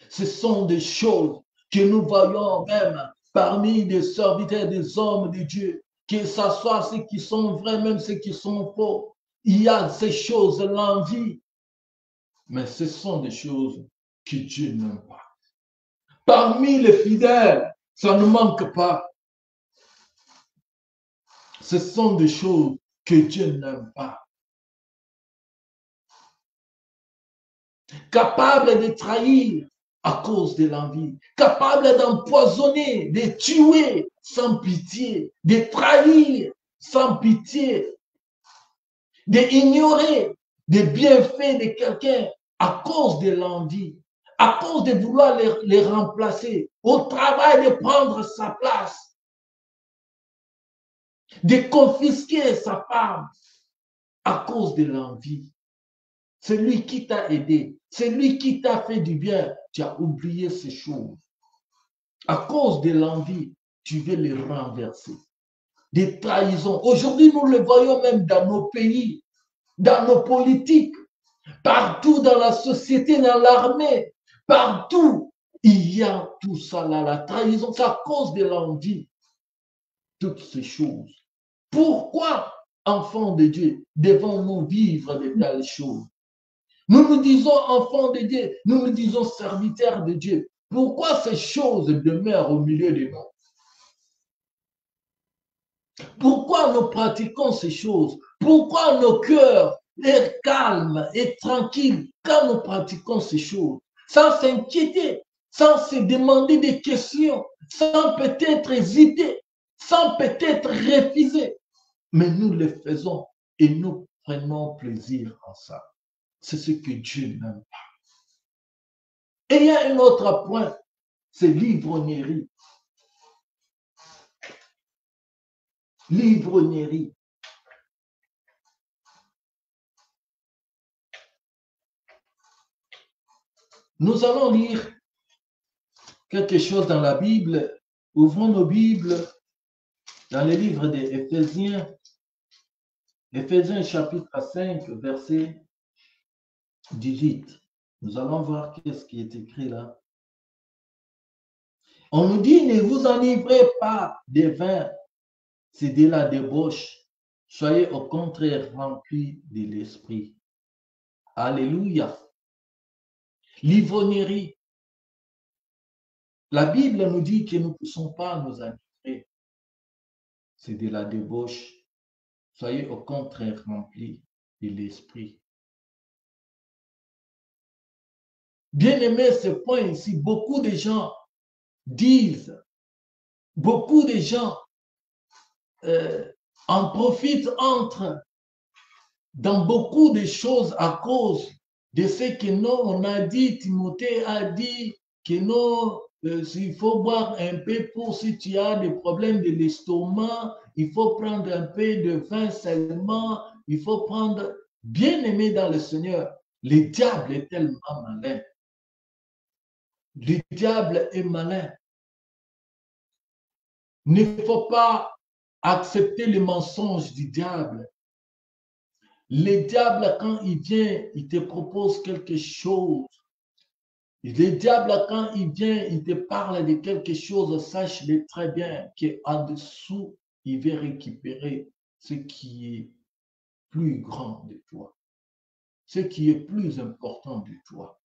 B: Ce sont des choses que nous voyons même parmi des serviteurs, des hommes de Dieu, que ce soit ceux qui sont vrais, même ceux qui sont faux. Il y a ces choses, l'envie. Mais ce sont des choses que Dieu n'aime pas. Parmi les fidèles, Ça ne manque pas. Ce sont des choses que Dieu n'aime pas. Capable de trahir à cause de l'envie, capable d'empoisonner, de tuer sans pitié, de trahir sans pitié, d'ignorer des bienfaits de quelqu'un à cause de l'envie, à cause de vouloir les remplacer, au travail de prendre sa place, de confisquer sa femme à cause de l'envie. C'est lui qui t'a aidé, c'est lui qui t'a fait du bien. Tu as oublié ces choses. À cause de l'envie, tu veux les renverser. Des trahisons. Aujourd'hui, nous le voyons même dans nos pays, dans nos politiques, partout dans la société, dans l'armée, partout. Il y a tout ça là, la trahison. C'est à cause de l'envie. Toutes ces choses. Pourquoi, enfants de Dieu, devons-nous vivre de telles choses? Nous nous disons enfants de Dieu, nous nous disons serviteurs de Dieu. Pourquoi ces choses demeurent au milieu de nous? Pourquoi nous pratiquons ces choses? Pourquoi nos cœurs sont calmes et tranquilles quand nous pratiquons ces choses? Sans s'inquiéter, sans se demander des questions, sans peut-être hésiter, sans peut-être refuser. Mais nous le faisons et nous prenons plaisir en ça. C'est ce que Dieu n'aime pas. Et il y a un autre point, c'est l'ivrognerie. L'ivrognerie. Nous allons lire quelque chose dans la Bible. Ouvrons nos Bibles dans le livre des Éphésiens. Éphésiens chapitre 5, verset 18. Nous allons voir qu'est-ce qui est écrit là. On nous dit, ne vous enivrez pas de vin, c'est de la débauche. Soyez au contraire remplis de l'esprit. Alléluia. L'ivrognerie. La Bible nous dit que nous ne pouvons pas nous enivrer. C'est de la débauche. Soyez au contraire remplis de l'esprit. Bien aimé, ce point ici, beaucoup de gens disent, beaucoup de gens en profitent, entrent dans beaucoup de choses à cause de ce que nous, on a dit, Timothée a dit que non, il faut boire un peu pour si tu as des problèmes de l'estomac, il faut prendre un peu de vin seulement, il faut prendre, bien aimé dans le Seigneur, le diable est tellement malin. Le diable est malin. Il ne faut pas accepter les mensonges du diable. Le diable, quand il vient, il te propose quelque chose. Le diable, quand il vient, il te parle de quelque chose, sache-le très bien qu'en dessous, il va récupérer ce qui est plus grand de toi, ce qui est plus important de toi.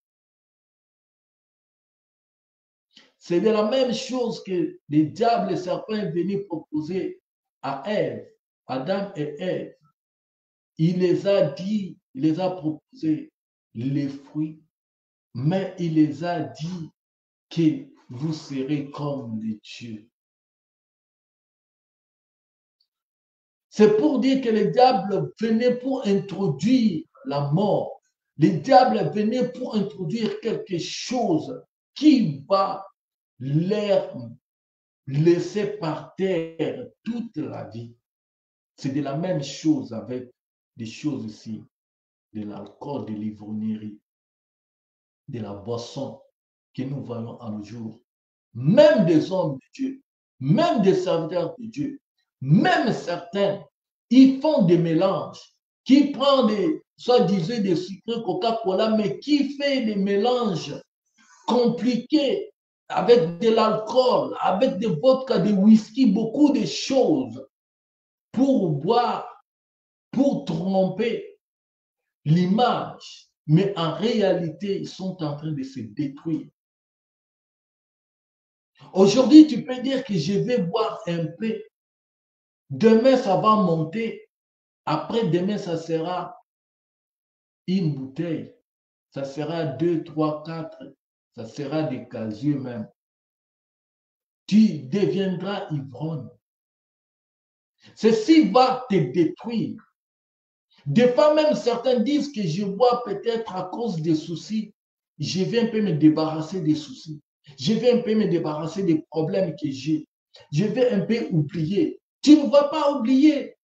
B: C'est de la même chose que le diable et le serpent est venu proposer à Ève, Adam et Ève. Il les a dit, il les a proposé les fruits, mais il les a dit que vous serez comme les dieux. C'est pour dire que le diable venait pour introduire la mort. Le diable venait pour introduire quelque chose qui va leur laisser par terre toute la vie. C'est de la même chose avec des choses ici, de l'alcool, de l'ivrognerie, de la boisson que nous voyons à nos jours. Même des hommes de Dieu, même des serviteurs de Dieu, même certains, ils font des mélanges, qui prennent des, soi-disant des sucres Coca-Cola, mais qui fait des mélanges compliqués avec de l'alcool, avec des vodka, des whisky, beaucoup de choses pour boire, pour tromper l'image. Mais en réalité, ils sont en train de se détruire. Aujourd'hui, tu peux dire que je vais boire un peu. Demain, ça va monter. Après, demain, ça sera une bouteille. Ça sera 2, 3, 4. Ça sera des casiers même. Tu deviendras ivrogne. Ceci va te détruire. Des fois, même certains disent que je bois peut-être à cause des soucis. Je vais un peu me débarrasser des soucis. Je vais un peu me débarrasser des problèmes que j'ai. Je vais un peu oublier. Tu ne vas pas oublier.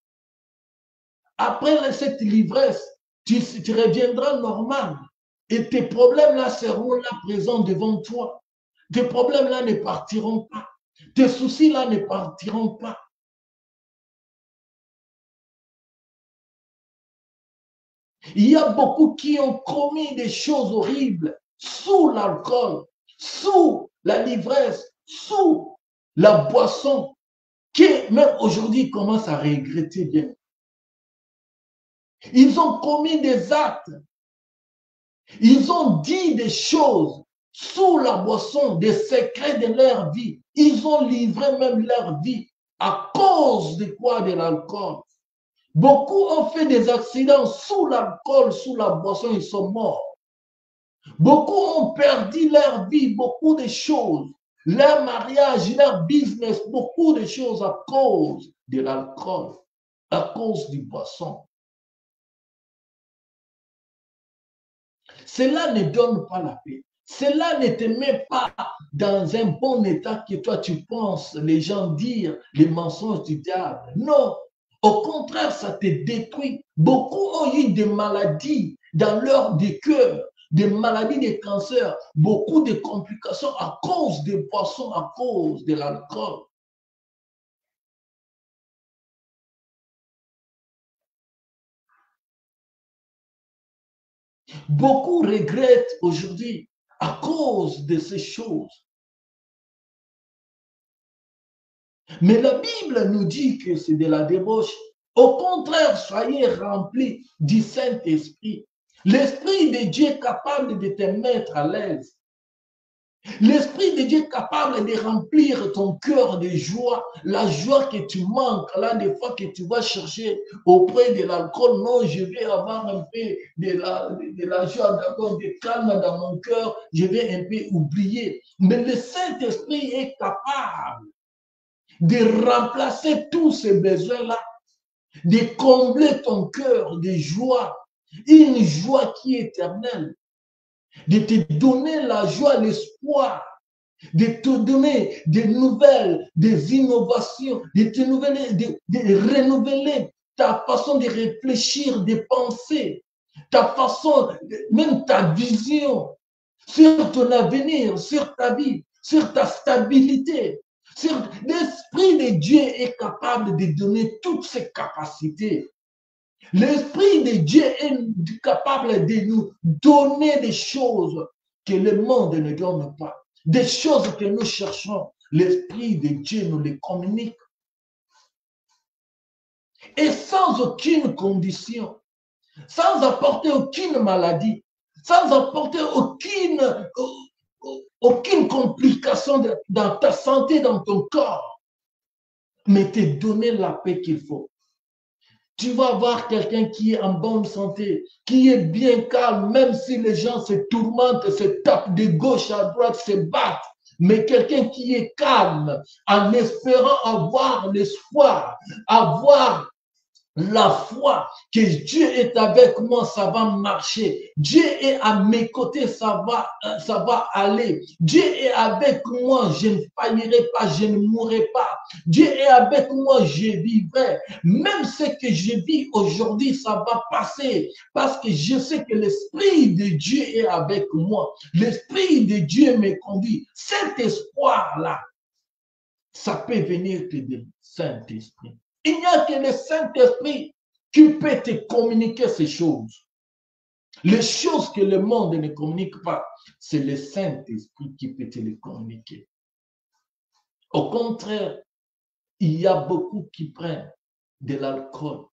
B: Après cette l'ivresse, tu reviendras normal. Et tes problèmes-là seront là présents devant toi. Tes problèmes-là ne partiront pas. Tes soucis-là ne partiront pas. Il y a beaucoup qui ont commis des choses horribles sous l'alcool, sous la l'ivresse, sous la boisson, qui même aujourd'hui commencent à regretter bien. Ils ont commis des actes, ils ont dit des choses sous la boisson, des secrets de leur vie. Ils ont livré même leur vie à cause de quoi? De l'alcool. Beaucoup ont fait des accidents sous l'alcool, sous la boisson, ils sont morts. Beaucoup ont perdu leur vie, beaucoup de choses, leur mariage, leur business, beaucoup de choses à cause de l'alcool, à cause du boisson. Cela ne donne pas la paix. Cela ne te met pas dans un bon état que toi tu penses, les gens dire les mensonges du diable. Non, au contraire, ça te détruit. Beaucoup ont eu des maladies dans leur cœur, des maladies de cancer, beaucoup de complications à cause des poissons, à cause de l'alcool. Beaucoup regrettent aujourd'hui à cause de ces choses. Mais la Bible nous dit que c'est de la débauche. Au contraire, soyez remplis du Saint-Esprit. L'Esprit de Dieu est capable de te mettre à l'aise. L'Esprit de Dieu est capable de remplir ton cœur de joie, la joie que tu manques, là, des fois que tu vas chercher auprès de l'alcool. Non, je vais avoir un peu de la joie, d'accord, de calme dans mon cœur, je vais un peu oublier. Mais le Saint-Esprit est capable de remplacer tous ces besoins-là, de combler ton cœur de joie, une joie qui est éternelle, de te donner la joie, l'espoir, de te donner des nouvelles, des innovations, de renouveler ta façon de réfléchir, de penser, ta façon, même ta vision sur ton avenir, sur ta vie, sur ta stabilité. L'Esprit de Dieu est capable de donner toutes ces capacités. L'Esprit de Dieu est capable de nous donner des choses que le monde ne donne pas. Des choses que nous cherchons. L'Esprit de Dieu nous les communique. Et sans aucune condition, sans apporter aucune maladie, sans apporter aucune complication dans ta santé, dans ton corps, mais te donner la paix qu'il faut. Tu vas voir quelqu'un qui est en bonne santé, qui est bien calme, même si les gens se tourmentent, se tapent de gauche à droite, se battent. Mais quelqu'un qui est calme, en espérant avoir l'espoir, avoir la foi que Dieu est avec moi, ça va marcher. Dieu est à mes côtés, ça va aller. Dieu est avec moi, je ne faillirai pas, je ne mourrai pas. Dieu est avec moi, je vivrai. Même ce que je vis aujourd'hui, ça va passer parce que je sais que l'Esprit de Dieu est avec moi. L'Esprit de Dieu me conduit. Cet espoir-là, ça peut venir que du Saint-Esprit. Il n'y a que le Saint-Esprit qui peut te communiquer ces choses. Les choses que le monde ne communique pas, c'est le Saint-Esprit qui peut te les communiquer. Au contraire, il y a beaucoup qui prennent de l'alcool,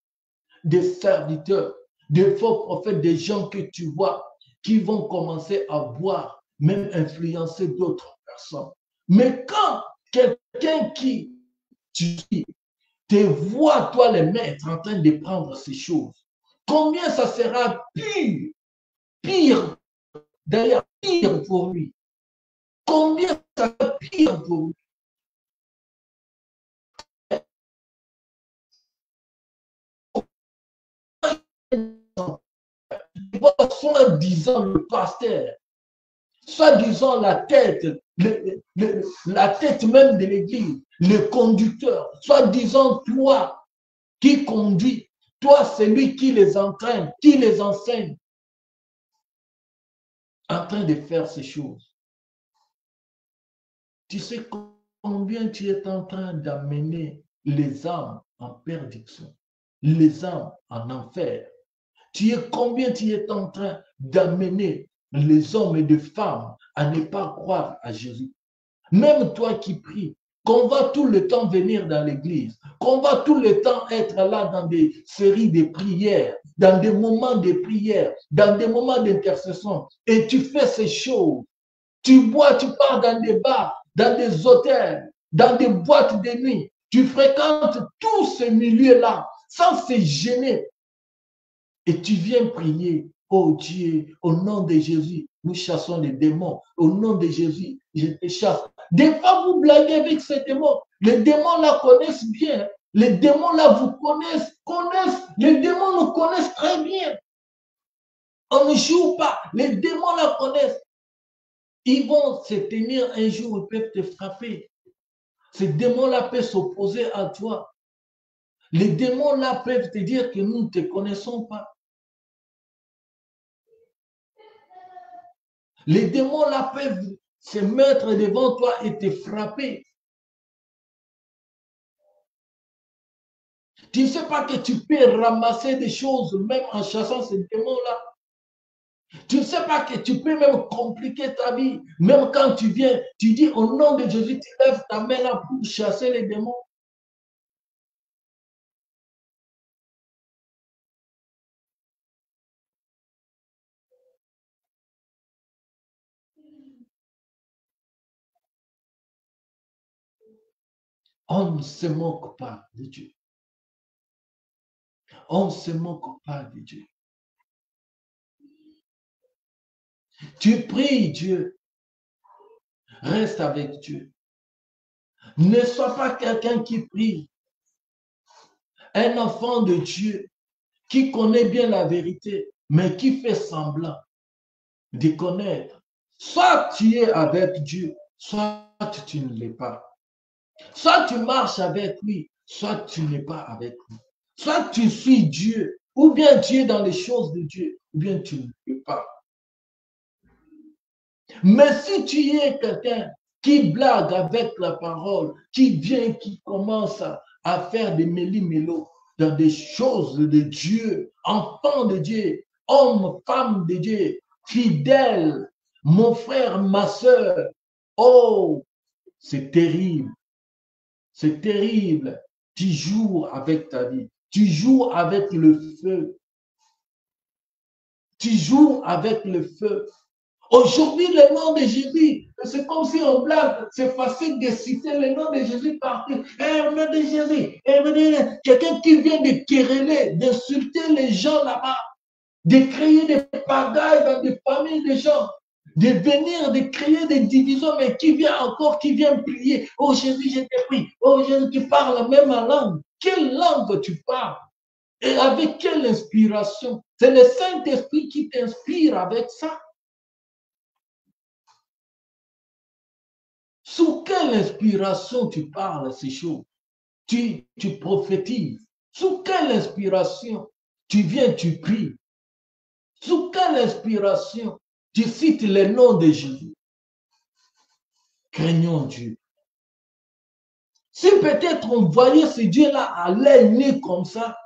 B: des serviteurs, des faux prophètes, des gens que tu vois qui vont commencer à boire, même influencer d'autres personnes. Mais quand quelqu'un qui te voit, toi le maître, en train de prendre ces choses, combien ça sera pire, d'ailleurs pire pour lui. Combien ça sera pire pour lui. Soi-disant le pasteur, soi-disant la tête, la tête même de l'église, le conducteur, soi-disant toi qui conduis, toi celui qui les entraîne, qui les enseigne, en train de faire ces choses. Tu sais combien tu es en train d'amener les âmes en perdition, les âmes en enfer. Combien tu es en train d'amener les hommes et les femmes à ne pas croire à Jésus. Même toi qui pries, qu'on va tout le temps venir dans l'église, qu'on va tout le temps être là dans des séries de prières, dans des moments de prière, dans des moments d'intercession, et tu fais ces choses. Tu bois, tu pars dans des bars, dans des hôtels, dans des boîtes de nuit. Tu fréquentes tous ces milieux-là sans se gêner. Et tu viens prier, oh Dieu, au nom de Jésus, nous chassons les démons. Au nom de Jésus, je te chasse. Des fois, vous blaguez avec ces démons. Les démons là connaissent bien. Les démons là vous connaissent. Les démons nous connaissent très bien. On ne joue pas. Les démons là connaissent. Ils vont se tenir un jour, ils peuvent te frapper. Ces démons-là peuvent s'opposer à toi. Les démons-là peuvent te dire que nous ne te connaissons pas. Les démons-là peuvent se mettre devant toi et te frapper. Tu ne sais pas que tu peux ramasser des choses même en chassant ces démons-là. Tu ne sais pas que tu peux même compliquer ta vie. Même quand tu viens, tu dis au nom de Jésus, tu lèves ta main là pour chasser les démons. On ne se moque pas de Dieu. On ne se moque pas de Dieu. Tu pries Dieu. Reste avec Dieu. Ne sois pas quelqu'un qui prie. Un enfant de Dieu qui connaît bien la vérité, mais qui fait semblant de connaître. Soit tu es avec Dieu, soit tu ne l'es pas. Soit tu marches avec lui, soit tu n'es pas avec lui. Soit tu suis Dieu, ou bien tu es dans les choses de Dieu, ou bien tu ne l'es pas. Mais si tu es quelqu'un qui blague avec la parole, qui vient, qui commence à faire des méli-mélos dans des choses de Dieu, enfant de Dieu, homme, femme de Dieu, fidèle, mon frère, ma soeur, oh, c'est terrible. C'est terrible. Tu joues avec ta vie. Tu joues avec le feu. Tu joues avec le feu. Aujourd'hui, le nom de Jésus, c'est comme si on blague, c'est facile de citer le nom de Jésus partout. Le nom de Jésus, quelqu'un qui vient de quereller, d'insulter les gens là-bas, de créer des pagailles dans des familles de gens, de venir, de créer des divisions, mais qui vient prier. Oh Jésus, je te prie. Oh Jésus, tu parles même en langue. Quelle langue tu parles? Et avec quelle inspiration? C'est le Saint-Esprit qui t'inspire avec ça. Sous quelle inspiration tu parles ces choses? Tu prophétises. Sous quelle inspiration tu viens, tu pries? Sous quelle inspiration tu cites le nom de Jésus? Craignons Dieu. Si peut-être on voyait ce Dieu-là à l'œil nu comme ça,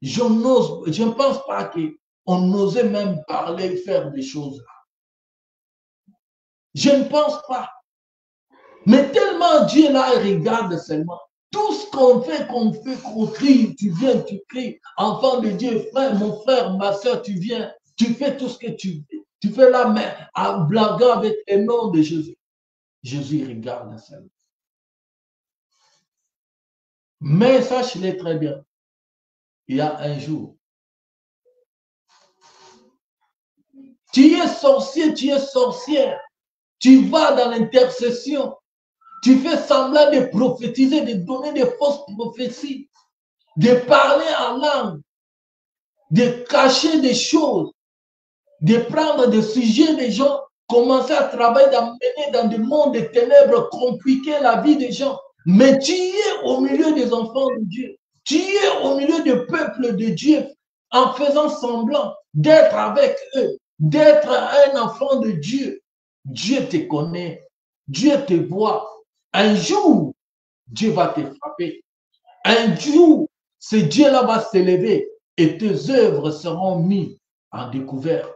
B: je ne pense pas qu'on osait même parler, faire des choses là. Je ne pense pas. Mais tellement Dieu là, il regarde seulement. Tout ce qu'on fait, qu'on crie, tu viens, tu cries. Enfant de Dieu, frère, mon frère, ma soeur, tu viens, tu fais tout ce que tu fais la main en blaguant avec le nom de Jésus. Jésus regarde ça. Mais sache-le très bien, il y a un jour, tu es sorcier, tu es sorcière, tu vas dans l'intercession, tu fais semblant de prophétiser, de donner des fausses prophéties, de parler en langue, de cacher des choses, de prendre des sujets des gens, commencer à travailler, d'amener dans des mondes de ténèbres, compliquer la vie des gens. Mais tu es au milieu des enfants de Dieu. Tu es au milieu du peuple de Dieu en faisant semblant d'être avec eux, d'être un enfant de Dieu. Dieu te connaît, Dieu te voit. Un jour, Dieu va te frapper. Un jour, ce Dieu-là va s'élever et tes œuvres seront mises en découvert.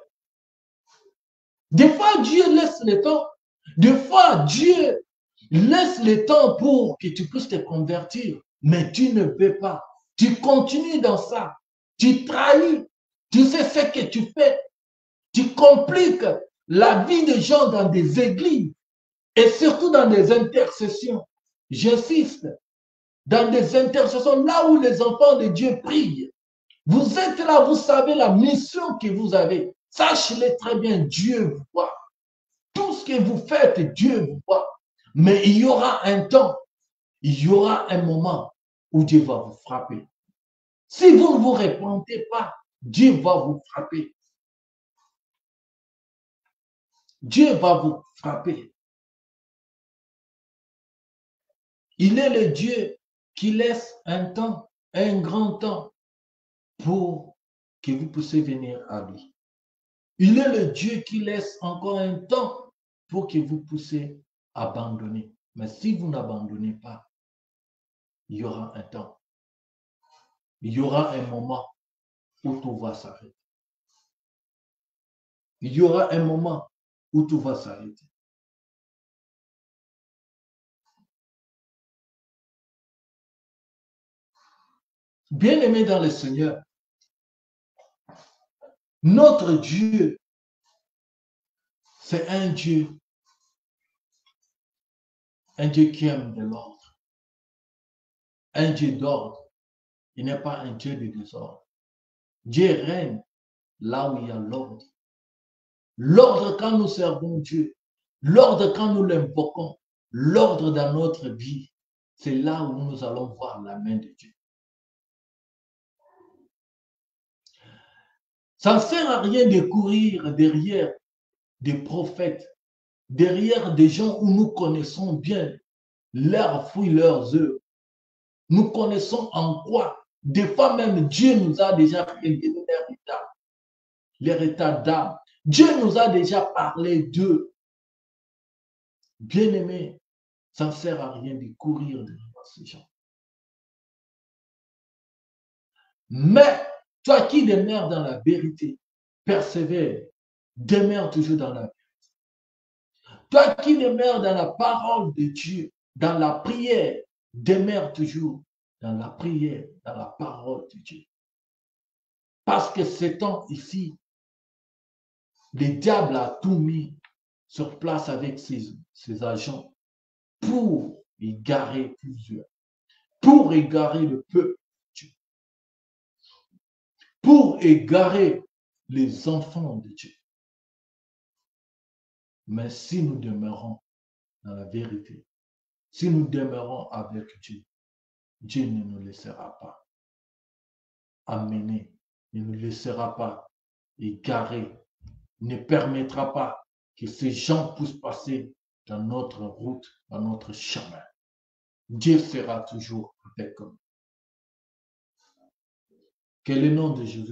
B: Des fois, Dieu laisse le temps. Des fois, Dieu laisse le temps pour que tu puisses te convertir. Mais tu ne peux pas. Tu continues dans ça. Tu trahis. Tu sais ce que tu fais. Tu compliques la vie des gens dans des églises et surtout dans des intercessions. J'insiste, dans des intercessions, là où les enfants de Dieu prient. Vous êtes là, vous savez la mission que vous avez. Sachez-le très bien, Dieu vous voit. Tout ce que vous faites, Dieu vous voit. Mais il y aura un temps, il y aura un moment où Dieu va vous frapper. Si vous ne vous repentez pas, Dieu va vous frapper. Dieu va vous frapper. Il est le Dieu qui laisse un temps, un grand temps, pour que vous puissiez venir à lui. Il est le Dieu qui laisse encore un temps pour que vous puissiez abandonner. Mais si vous n'abandonnez pas, il y aura un temps. Il y aura un moment où tout va s'arrêter. Il y aura un moment où tout va s'arrêter. Bien-aimés dans le Seigneur, notre Dieu, c'est un Dieu qui aime de l'ordre, un Dieu d'ordre. Il n'est pas un Dieu de désordre. Dieu règne là où il y a l'ordre. L'ordre quand nous servons Dieu, l'ordre quand nous l'invoquons, l'ordre dans notre vie, c'est là où nous allons voir la main de Dieu. Ça ne sert à rien de courir derrière des prophètes, derrière des gens où nous connaissons bien leurs fruits, leurs œuvres. Nous connaissons en quoi. Des fois même, Dieu nous a déjà révélé leur état d'âme. Dieu nous a déjà parlé d'eux. Bien-aimés, ça ne sert à rien de courir derrière ces gens. Mais toi qui demeures dans la vérité, persévère, demeure toujours dans la vérité. Toi qui demeures dans la parole de Dieu, dans la prière, demeure toujours dans la prière, dans la parole de Dieu. Parce que ce temps ici, le diable a tout mis sur place avec ses agents pour égarer plusieurs, pour égarer le peuple de Dieu, pour égarer les enfants de Dieu. Mais si nous demeurons dans la vérité, si nous demeurons avec Dieu, Dieu ne nous laissera pas amener, ne nous laissera pas égarer, ne permettra pas que ces gens puissent passer dans notre route, dans notre chemin. Dieu sera toujours avec nous. Que le nom de Jésus